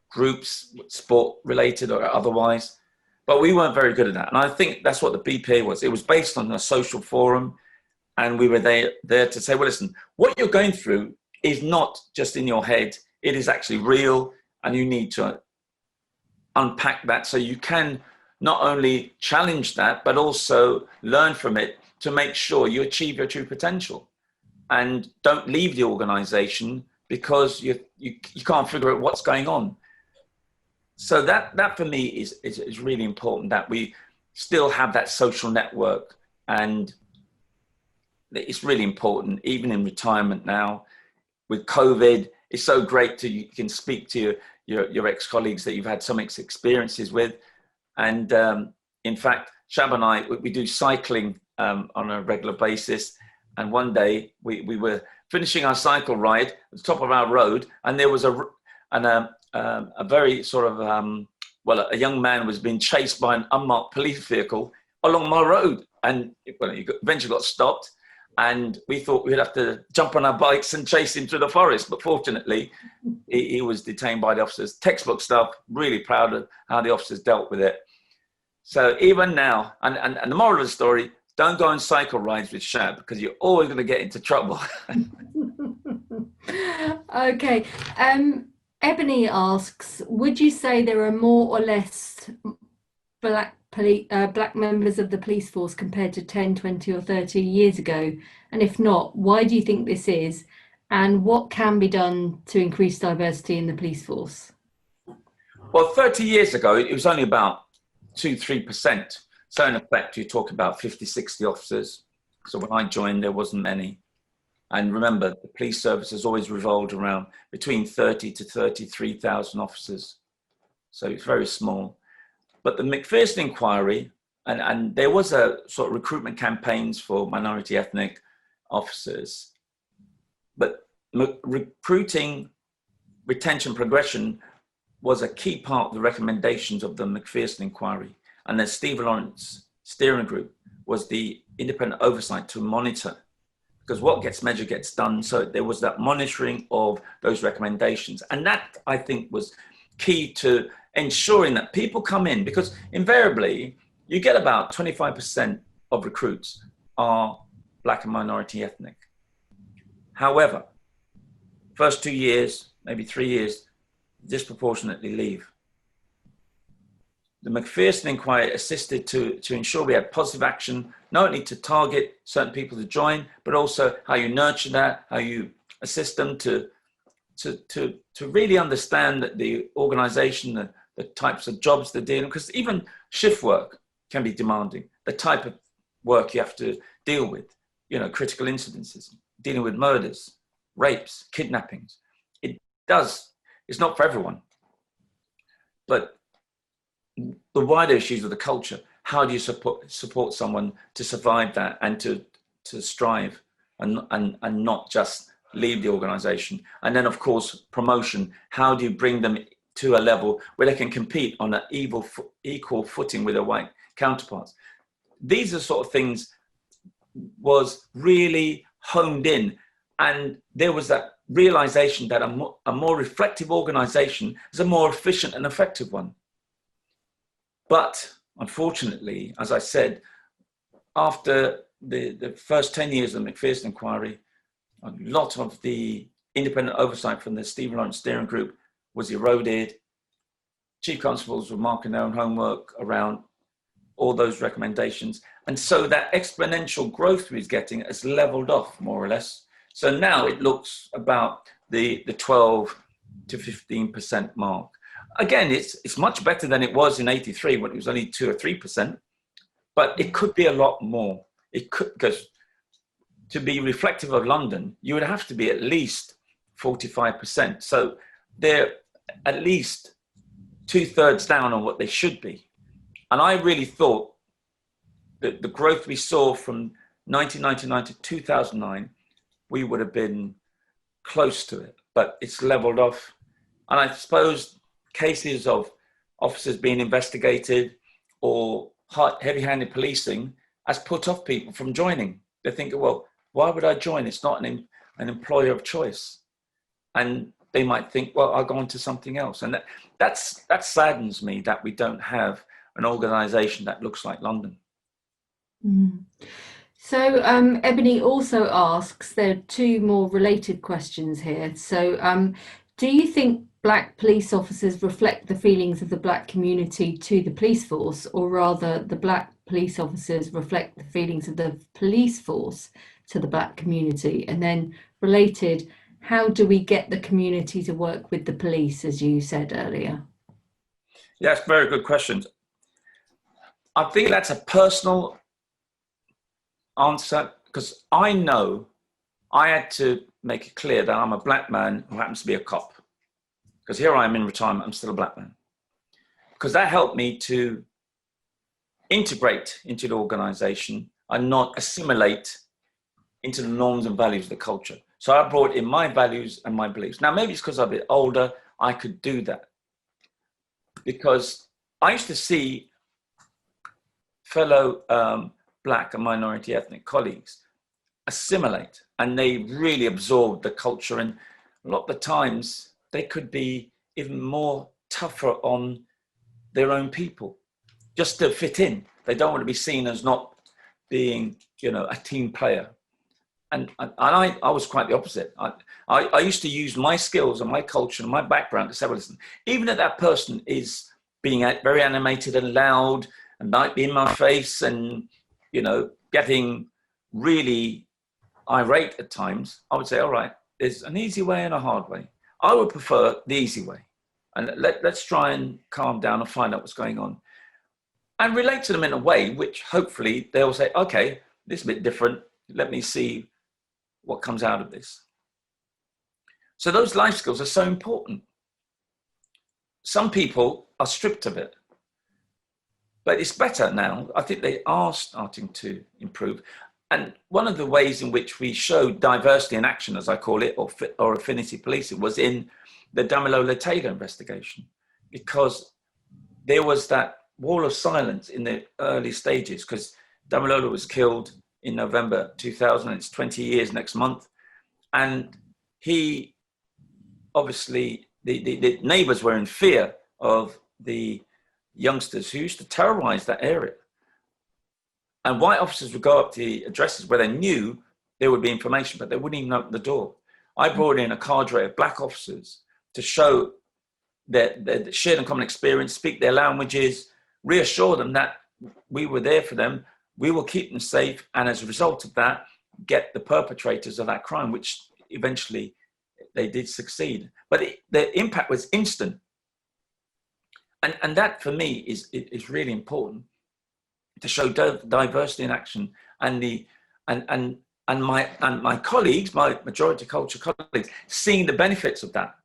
groups, sport related or otherwise, but we weren't very good at that. And I think that's what the BPA was. It was based on a social forum, and we were there to say, well, listen, what you're going through is not just in your head, it is actually real, and you need to unpack that so you can not only challenge that, but also learn from it to make sure you achieve your true potential, and don't leave the organization because you can't figure out what's going on. So that for me is really important, that we still have that social network, and it's really important even in retirement now with COVID. It's so great you can speak to your ex-colleagues that you've had some experiences with. And in fact, Shab and I, we do cycling on a regular basis. And one day we were finishing our cycle ride at the top of our road, and there was a very sort of, a young man was being chased by an unmarked police vehicle along my road. And he eventually got stopped, and we thought we'd have to jump on our bikes and chase him through the forest. But fortunately, he was detained by the officers. Textbook stuff, really proud of how the officers dealt with it. So even now, and the moral of the story, don't go on cycle rides with Shab, because you're always going to get into trouble. Okay. Ebony asks, would you say there are more or less black members of the police force compared to 10, 20 or 30 years ago? And if not, why do you think this is? And what can be done to increase diversity in the police force? Well, 30 years ago, it was only about 2-3%. So in effect, you talk about 50, 60 officers. So when I joined, there wasn't many. And remember, the police service has always revolved around between 30 to 33,000 officers. So it's very small. But the Macpherson inquiry, and there was a sort of recruitment campaigns for minority ethnic officers, but recruiting, retention, progression was a key part of the recommendations of the Macpherson inquiry. And the Stephen Lawrence steering group was the independent oversight to monitor, because what gets measured gets done. So there was that monitoring of those recommendations. And that, I think, was key to ensuring that people come in, because invariably you get about 25% of recruits are Black and minority ethnic. However, first 2 years, maybe 3 years, disproportionately leave. The Macpherson inquiry assisted to ensure we had positive action, not only to target certain people to join, but also how you nurture that, how you assist them to really understand that the organization, the types of jobs they're dealing, because even shift work can be demanding, the type of work you have to deal with, critical incidences, dealing with murders, rapes, kidnappings. It's not for everyone. But the wider issues of the culture, how do you support someone to survive that and to strive and not just leave the organization? And then, of course, promotion. How do you bring them to a level where they can compete on an equal footing with their white counterparts? These are sort of things was really honed in. And there was that realization that a more reflective organization is a more efficient and effective one. But unfortunately, as I said, after the first 10 years of the Macpherson inquiry, a lot of the independent oversight from the Stephen Lawrence steering group was eroded. Chief constables were marking their own homework around all those recommendations. And so that exponential growth we was getting has leveled off more or less. So now it looks about the 12 to 15% mark. Again, it's much better than it was in '83 when it was only 2 or 3%, but it could be a lot more. It could, because to be reflective of London, you would have to be at least 45%. So they're at least 2/3 down on what they should be. And I really thought that the growth we saw from 1999 to 2009, we would have been close to it, but it's leveled off. And I suppose cases of officers being investigated or heavy-handed policing has put off people from joining. They think, well, why would I join? It's not an employer of choice. And they might think, well, I'll go on to something else. And that saddens me that we don't have an organization that looks like London. Mm. So Ebony also asks, there are two more related questions here. So do you think Black police officers reflect the feelings of the Black community to the police force, or rather the Black police officers reflect the feelings of the police force to the Black community? And then related, how do we get the community to work with the police, as you said earlier? Yes, very good questions. I think that's a personal answer, because I know I had to make it clear that I'm a Black man who happens to be a cop. Because here I am in retirement, I'm still a Black man. Because that helped me to integrate into the organization and not assimilate into the norms and values of the culture. So I brought in my values and my beliefs. Now, maybe it's because I'm a bit older, I could do that. Because I used to see fellow Black and minority ethnic colleagues assimilate, and they really absorbed the culture. And a lot of the times they could be even more tougher on their own people just to fit in. They don't want to be seen as not being, a team player. And I was quite the opposite. I used to use my skills and my culture and my background to say, well, listen, even if that person is being very animated and loud and might be in my face and, getting really irate at times, I would say, all right, there's an easy way and a hard way. I would prefer the easy way. And let's try and calm down and find out what's going on. And relate to them in a way which hopefully they'll say, okay, this is a bit different. Let me see what comes out of this. So those life skills are so important. Some people are stripped of it. But it's better now. I think they are starting to improve. And one of the ways in which we showed diversity in action, as I call it, or affinity policing, was in the Damilola Taylor investigation, because there was that wall of silence in the early stages, because Damilola was killed in November 2000. It's 20 years next month. And he, obviously, the neighbors were in fear of the youngsters who used to terrorize that area. And white officers would go up to the addresses where they knew there would be information, but they wouldn't even open the door. I brought in a cadre of black officers to show their shared and common experience, speak their languages, reassure them that we were there for them, we will keep them safe, and as a result of that, get the perpetrators of that crime, which eventually they did succeed. But the impact was instant. And that for me is really important, to show diversity in action, and my colleagues, my majority culture colleagues, seeing the benefits of that.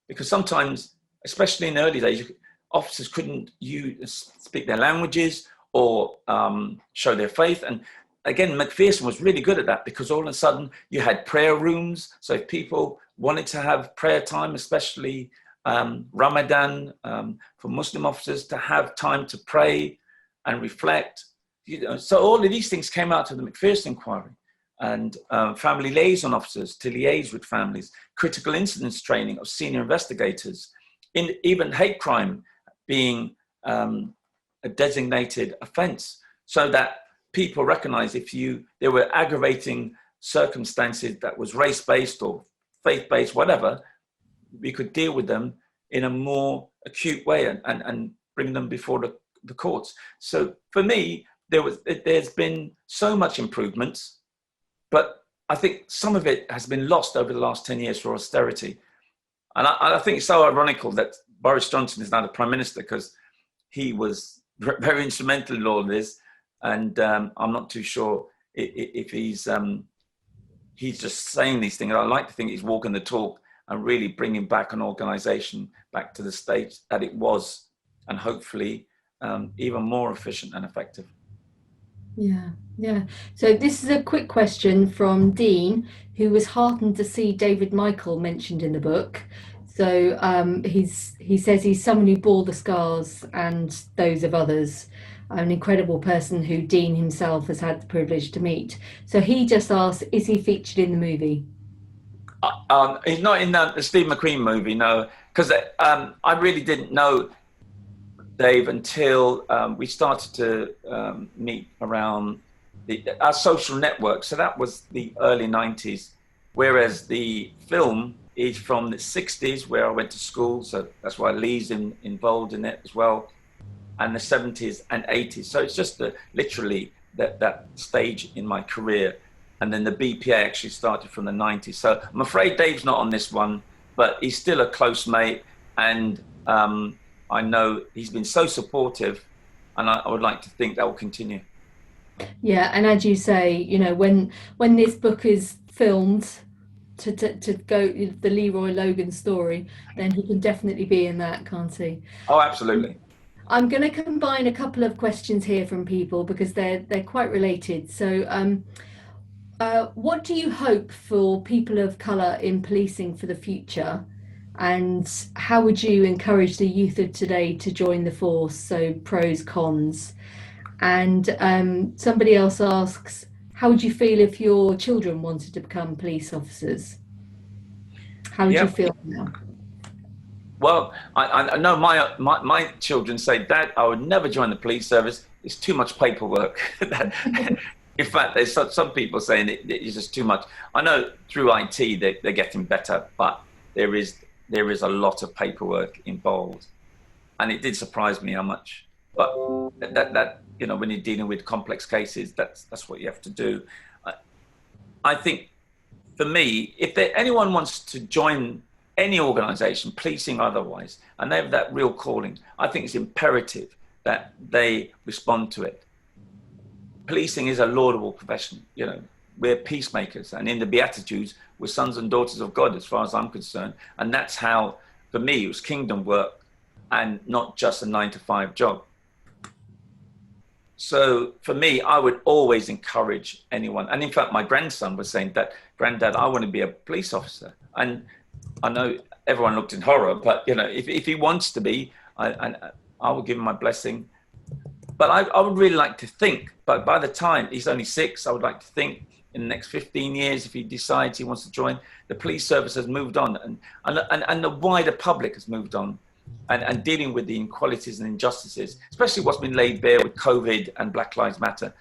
Because sometimes, especially in the early days, officers couldn't speak their languages or show their faith. And again, McPherson was really good at that, because all of a sudden you had prayer rooms. So if people wanted to have prayer time, especially Ramadan, for Muslim officers to have time to pray and reflect. So all of these things came out of the McPherson inquiry, and family liaison officers to liaise with families, critical incidents training of senior investigators, even hate crime being a designated offence, so that people recognize if there were aggravating circumstances that was race-based or faith-based, whatever, we could deal with them in a more acute way and bring them before the courts. So for me, there's been so much improvements, but I think some of it has been lost over the last 10 years for austerity. And I think it's so ironical that Boris Johnson is now the Prime Minister, because he was very instrumental in all of this. And I'm not too sure if he's just saying these things. I like to think he's walking the talk and really bringing back an organization back to the stage that it was, and hopefully even more efficient and effective. Yeah. So this is a quick question from Dean, who was heartened to see David Michael mentioned in the book. So he says he's someone who bore the scars and those of others, an incredible person who Dean himself has had the privilege to meet. So he just asked, is he featured in the movie? He's not in the Steve McQueen movie, no, because I really didn't know Dave until we started to meet around our social network. So that was the early 90s, whereas the film is from the 60s, where I went to school. So that's why Lee's involved in it as well, and the 70s and 80s. So it's just literally that stage in my career. And then the BPA actually started from the 90s. So I'm afraid Dave's not on this one, but he's still a close mate. And I know he's been so supportive, and I would like to think that will continue. Yeah, and as you say, you know, when this book is filmed to go the Leroy Logan story, then he can definitely be in that, can't he? Oh, absolutely. I'm going to combine a couple of questions here from people because they're quite related. So what do you hope for people of colour in policing for the future? And how would you encourage the youth of today to join the force? So pros, cons. And somebody else asks, how would you feel if your children wanted to become police officers? How would you feel now? Well, I know my children say, Dad, I would never join the police service. It's too much paperwork. In fact, there's some people saying it's just too much. I know through IT they're getting better, but there is a lot of paperwork involved, and it did surprise me how much. But that you know, when you're dealing with complex cases, that's what you have to do. I think for me, if anyone wants to join any organization, policing or otherwise, and they have that real calling, I think it's imperative that they respond to it. Policing is a laudable profession. You know, we're peacemakers, and in the Beatitudes, we're sons and daughters of God, as far as I'm concerned. And that's how, for me, it was kingdom work and not just a 9-to-5 job. So for me, I would always encourage anyone. And in fact, my grandson was saying that, Granddad, I want to be a police officer. And I know everyone looked in horror, but you know, if he wants to be, I will give him my blessing. But I would really like to think, but by the time he's only 6, I would like to think in the next 15 years, if he decides he wants to join, the police service has moved on, and the wider public has moved on. And dealing with the inequalities and injustices, especially what's been laid bare with COVID and Black Lives Matter,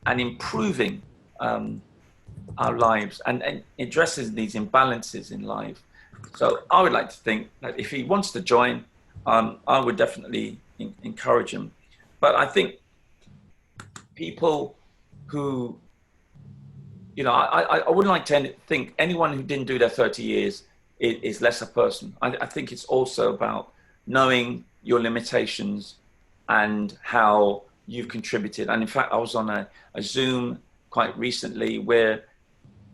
and improving our lives and addressing these imbalances in life. So I would like to think that if he wants to join, I would definitely encourage him. But I think people who, you know, I wouldn't like to think anyone who didn't do their 30 years is less a person. I think it's also about knowing your limitations and how you've contributed. And in fact, I was on a Zoom quite recently where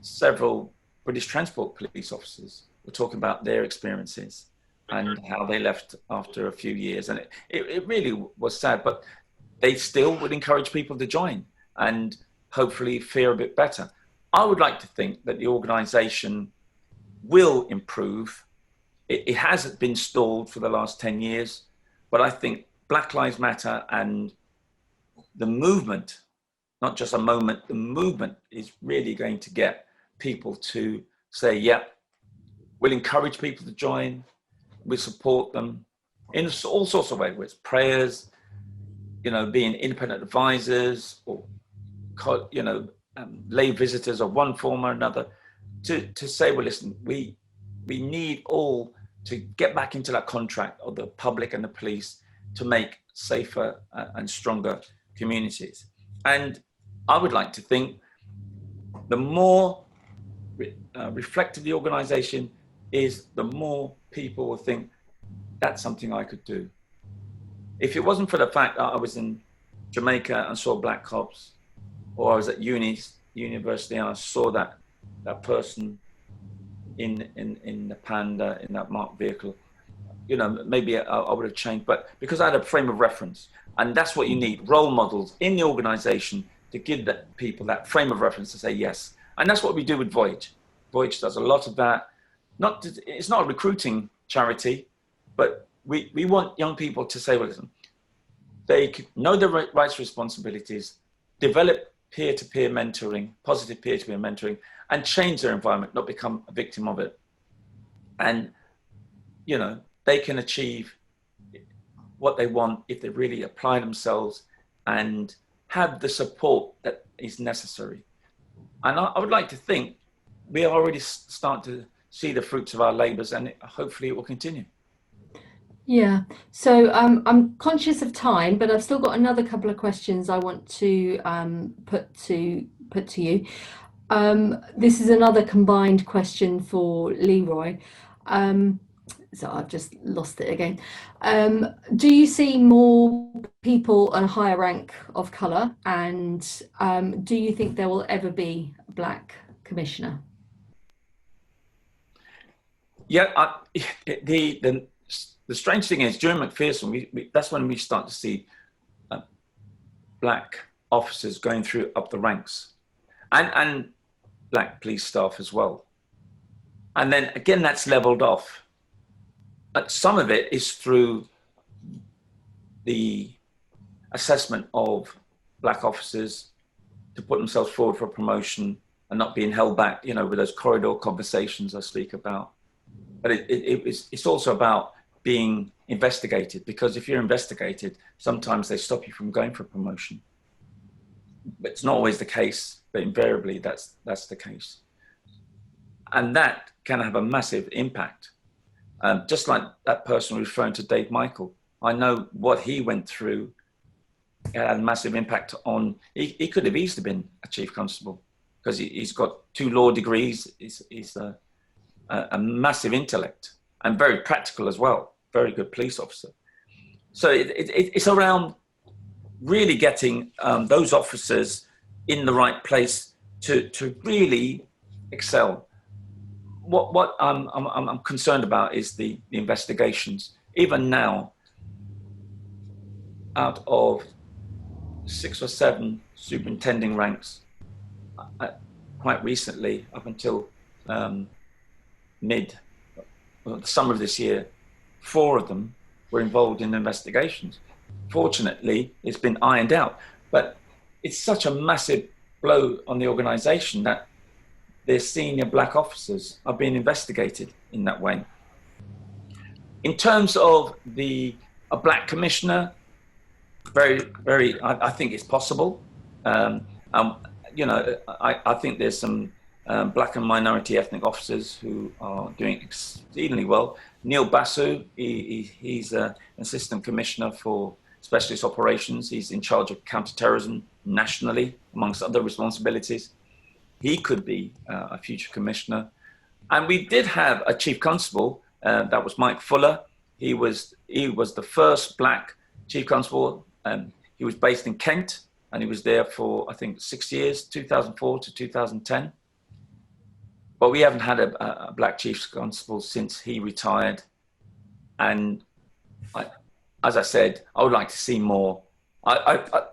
several British Transport police officers were talking about their experiences and how they left after a few years. And it really was sad, but they still would encourage people to join and hopefully fare a bit better. I would like to think that the organization will improve. It hasn't been stalled for the last 10 years, but I think Black Lives Matter and the movement, not just a moment, the movement is really going to get people to say, yeah, we'll encourage people to join, we'll support them in all sorts of ways, with prayers, you know, being independent advisors or, you know, lay visitors of one form or another, to say, well, listen, we need all to get back into that contract of the public and the police to make safer and stronger communities. And I would like to think the more reflective the organization is, the more people will think that's something I could do. If it wasn't for the fact that I was in Jamaica and saw black cops, or I was at university and I saw that person in the Panda, in that marked vehicle, you know, maybe I would have changed. But because I had a frame of reference, and that's what you need, role models in the organization to give that people that frame of reference to say yes. And that's what we do with Voyage. Voyage does a lot of that. It's not a recruiting charity, but we want young people to say, well, listen, they know their rights, responsibilities, develop peer-to-peer mentoring, positive peer-to-peer mentoring, and change their environment, not become a victim of it. And, you know, they can achieve what they want if they really apply themselves and have the support that is necessary. And I would like to think we are already starting to see the fruits of our labors, and hopefully it will continue. Yeah, so I'm conscious of time, but I've still got another couple of questions I want to put to you. This is another combined question for Leroy. So I've just lost it again. Do you see more people on a higher rank of colour, and do you think there will ever be a black commissioner? Yeah, the strange thing is, during McPherson, that's when we start to see black officers going through up the ranks, and black police staff as well. And then again, that's leveled off. But some of it is through the assessment of black officers to put themselves forward for promotion and not being held back, you know, with those corridor conversations I speak about. But it's also about being investigated, because if you're investigated, sometimes they stop you from going for promotion. But it's not always the case, but invariably that's the case. And that can have a massive impact. Just like that person referring to Dave Michael, I know what he went through had a massive impact on, he could have easily been a chief constable, because he's got 2 law degrees. He's a massive intellect and very practical as well. Very good police officer. So it's around really getting those officers in the right place to really excel. What I'm concerned about is the investigations. Even now, out of 6 or 7 superintending ranks, quite recently, up until the summer of this year, 4 of them were involved in investigations. Fortunately, it's been ironed out, but it's such a massive blow on the organization that their senior black officers are being investigated in that way. In terms of a black commissioner, I think it's possible. You know, I think there's some black and minority ethnic officers who are doing exceedingly well. Neil Basu, he's an assistant commissioner for specialist operations. He's in charge of counterterrorism nationally, amongst other responsibilities. He could be a future commissioner. And we did have a chief constable, that was Mike Fuller. He was the first black chief constable. He was based in Kent, and he was there for, I think, 6 years, 2004 to 2010. But we haven't had a black chief constable since he retired. And as I said, I would like to see more.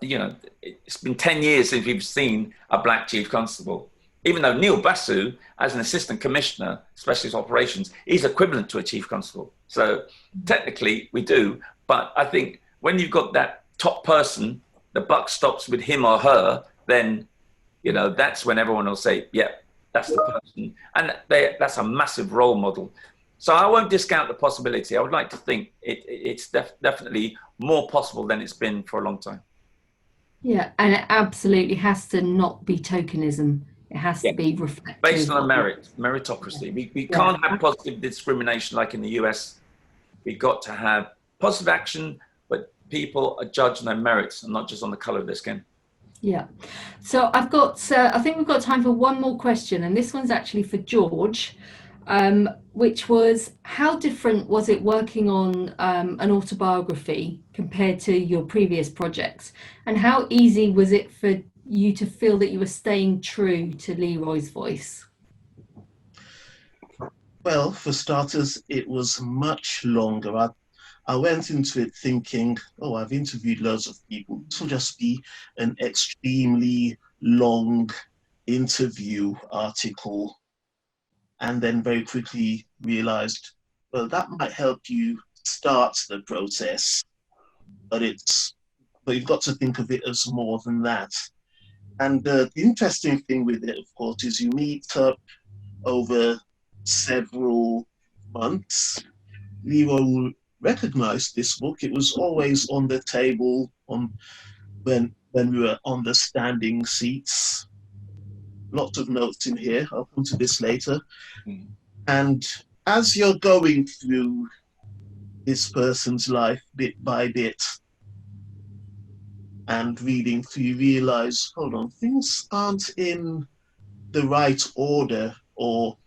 You know, it's been 10 years since we've seen a black chief constable. Even though Neil Basu, as an assistant commissioner, specialist operations, is equivalent to a chief constable. So technically we do, but I think when you've got that top person, the buck stops with him or her, then, you know, that's when everyone will say, yeah, that's the person. And that's a massive role model. So I won't discount the possibility. I would like to think it's definitely more possible than it's been for a long time. Yeah, and it absolutely has to not be tokenism. It has to be reflective. Based on meritocracy. We can't have positive discrimination like in the US. We've got to have positive action, but people are judged on their merits and not just on the color of their skin. Yeah. So I think we've got time for one more question, and this one's actually for George, which was, how different was it working on an autobiography compared to your previous projects? And how easy was it for you to feel that you were staying true to Leroy's voice? Well, for starters, it was much longer. I went into it thinking, oh, I've interviewed loads of people. This will just be an extremely long interview article. And then very quickly realized, well, that might help you start the process, but you've got to think of it as more than that. And the interesting thing with it, of course, is you meet up over several months. Leroy recognized this book. It was always on the table when we were on the standing seats. Lots of notes in here. I'll come to this later. And as you're going through this person's life bit by bit and reading through, you realize, hold on, things aren't in the right order. Or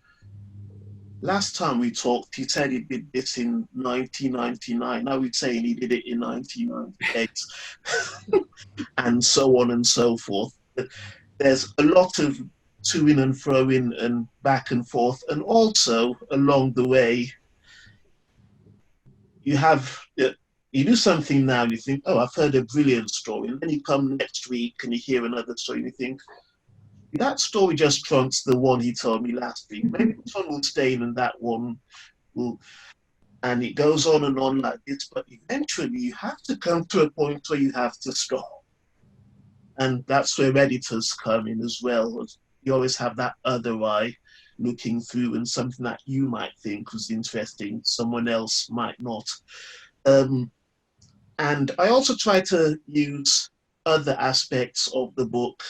last time we talked, he said he did this in 1999. Now we're saying he did it in 1998, and so on and so forth. There's a lot of to-in and fro-in and back and forth. And also, along the way, you do something now, you think, oh, I've heard a brilliant story. And then you come next week and you hear another story and you think, that story just trumps the one he told me last week. Maybe this one will stay in and that one will. And it goes on and on like this. But eventually you have to come to a point where you have to stop. And that's where editors come in as well. You always have that other eye looking through, and something that you might think was interesting, someone else might not. And I also try to use other aspects of the book,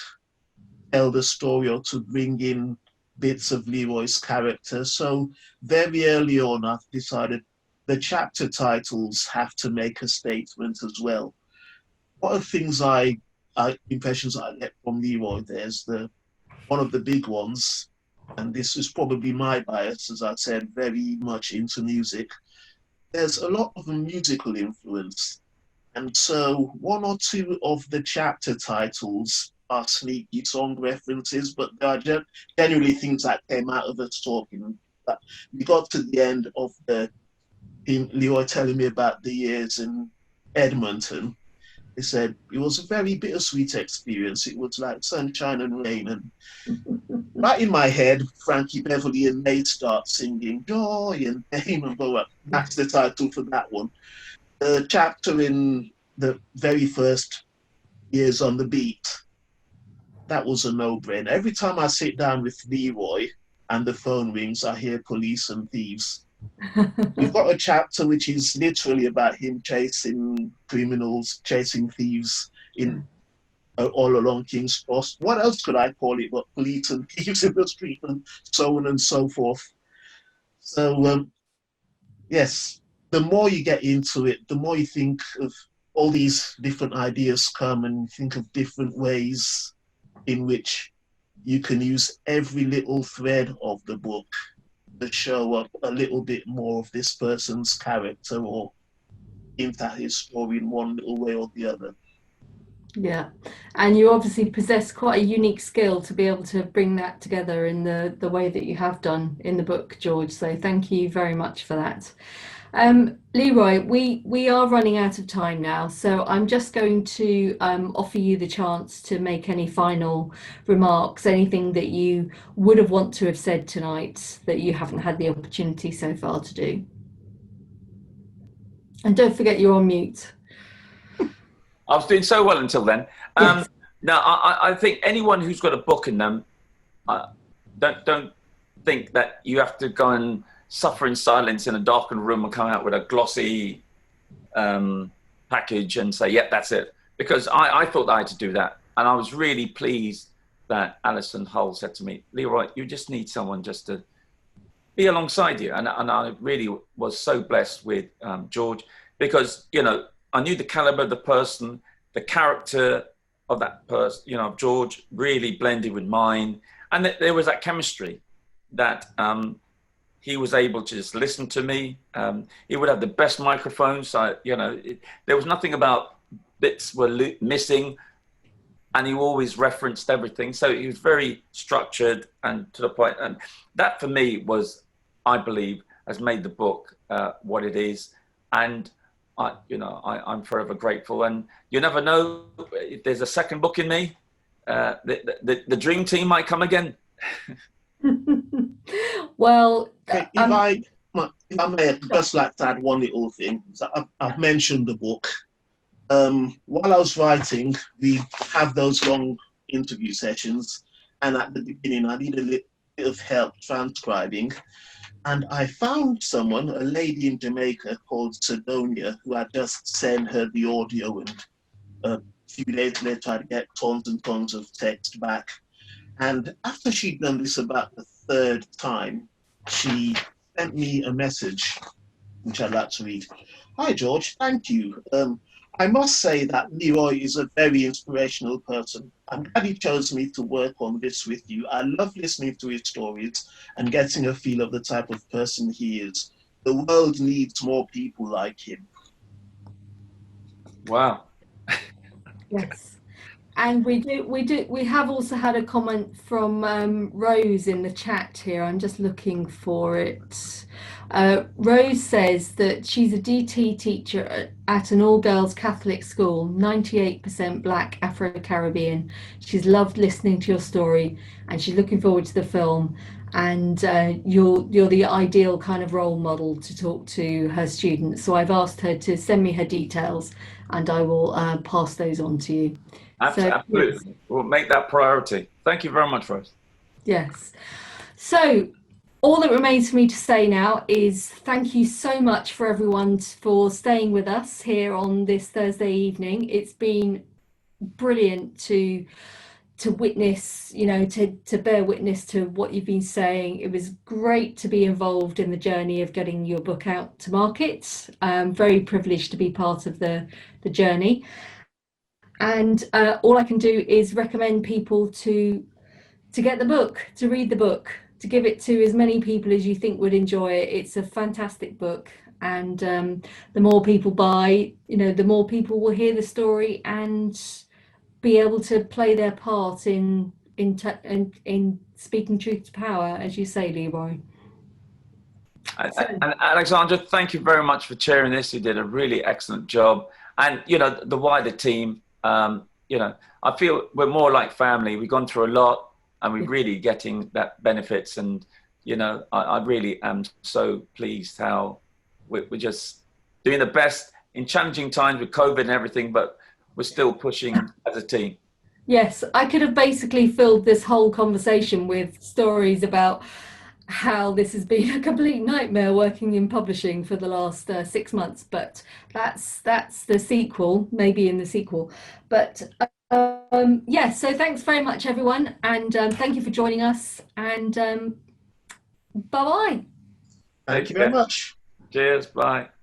tell the story, or to bring in bits of Leroy's character. So very early on, I've decided the chapter titles have to make a statement as well. What are things impressions I get from Leroy? There's the one of the big ones, and this is probably my bias, as I said, very much into music, there's a lot of musical influence. And so one or two of the chapter titles are sneaky song references, but they are generally things that came out of us talking. But we got to the end of Leroy telling me about the years in Edmonton. He said it was a very bittersweet experience. It was like sunshine and rain. And right in my head, Frankie Beverly and Nate start singing Joy and Pain and Go Up. That's the title for that one. The chapter in the very first Years on the Beat, that was a no-brainer. Every time I sit down with Leroy and the phone rings, I hear Police and Thieves. We've got a chapter which is literally about him chasing criminals, chasing thieves all along King's Cross. What else could I call it but police and thieves in the street, and so on and so forth. So, yes, the more you get into it, the more you think of all these different ideas come, and think of different ways in which you can use every little thread of the book to show up a little bit more of this person's character or into his story in one little way or the other. Yeah, and you obviously possess quite a unique skill to be able to bring that together in the way that you have done in the book, George. So thank you very much for that. Leroy, we are running out of time now, so I'm just going to offer you the chance to make any final remarks, anything that you would have want to have said tonight that you haven't had the opportunity so far to do. And don't forget you're on mute. I was doing so well until then. Yes. Now, I think anyone who's got a book in them, don't think that you have to go and suffer in silence in a darkened room and come out with a glossy package and say, yep, that's it. Because I thought I had to do that. And I was really pleased that Alison Hull said to me, Leroy, you just need someone just to be alongside you. And I really was so blessed with George, because, you know, I knew the caliber of the person, the character of that person, you know, George really blended with mine. And there was that chemistry that he was able to just listen to me. He would have the best microphones. So, you know, there was nothing about bits were missing, and he always referenced everything. So he was very structured and to the point. And that for me was, I believe, has made the book what it is. And I'm forever grateful. And you never know if there's a second book in me. The dream team might come again. Well, if I may just like to add one little thing. So I've mentioned the book. While I was writing, we have those long interview sessions, and at the beginning I needed a little bit of help transcribing. And I found someone, a lady in Jamaica called Sidonia, who had just sent her the audio, and a few days later I'd get tons and tons of text back. And after she'd done this about the third time, she sent me a message, which I'd like to read. Hi, George, thank you. I must say that Leroy is a very inspirational person. I'm glad he chose me to work on this with you. I love listening to his stories and getting a feel of the type of person he is. The world needs more people like him. Wow. yes. And we have also had a comment from Rose in the chat here. I'm just looking for it. Rose says that she's a DT teacher at an all-girls Catholic school, 98% Black, Afro-Caribbean. She's loved listening to your story, and she's looking forward to the film. And you're the ideal kind of role model to talk to her students. So I've asked her to send me her details, and I will pass those on to you. Absolutely. So, we'll make that priority. Thank you very much, Rose. Yes. So all that remains for me to say now is thank you so much for everyone for staying with us here on this Thursday evening. It's been brilliant to witness, you know, to bear witness to what you've been saying. It was great to be involved in the journey of getting your book out to market. Very privileged to be part of the journey. And all I can do is recommend people to to get the book, to read the book, to give it to as many people as you think would enjoy it. It's a fantastic book, and the more people buy, the more people will hear the story and be able to play their part in speaking truth to power, as you say, Leroy. And Alexandra, thank you very much for chairing this. You did a really excellent job, and the wider team. I feel we're more like family. We've gone through a lot, and we're really getting that benefits. And I really am so pleased how we're just doing the best in challenging times with COVID and everything, but we're still pushing as a team. Yes, I could have basically filled this whole conversation with stories about how this has been a complete nightmare working in publishing for the last 6 months, but that's the sequel, maybe in the sequel. But yes, so thanks very much, everyone, and thank you for joining us, and bye-bye. Thank you very much. Cheers, bye.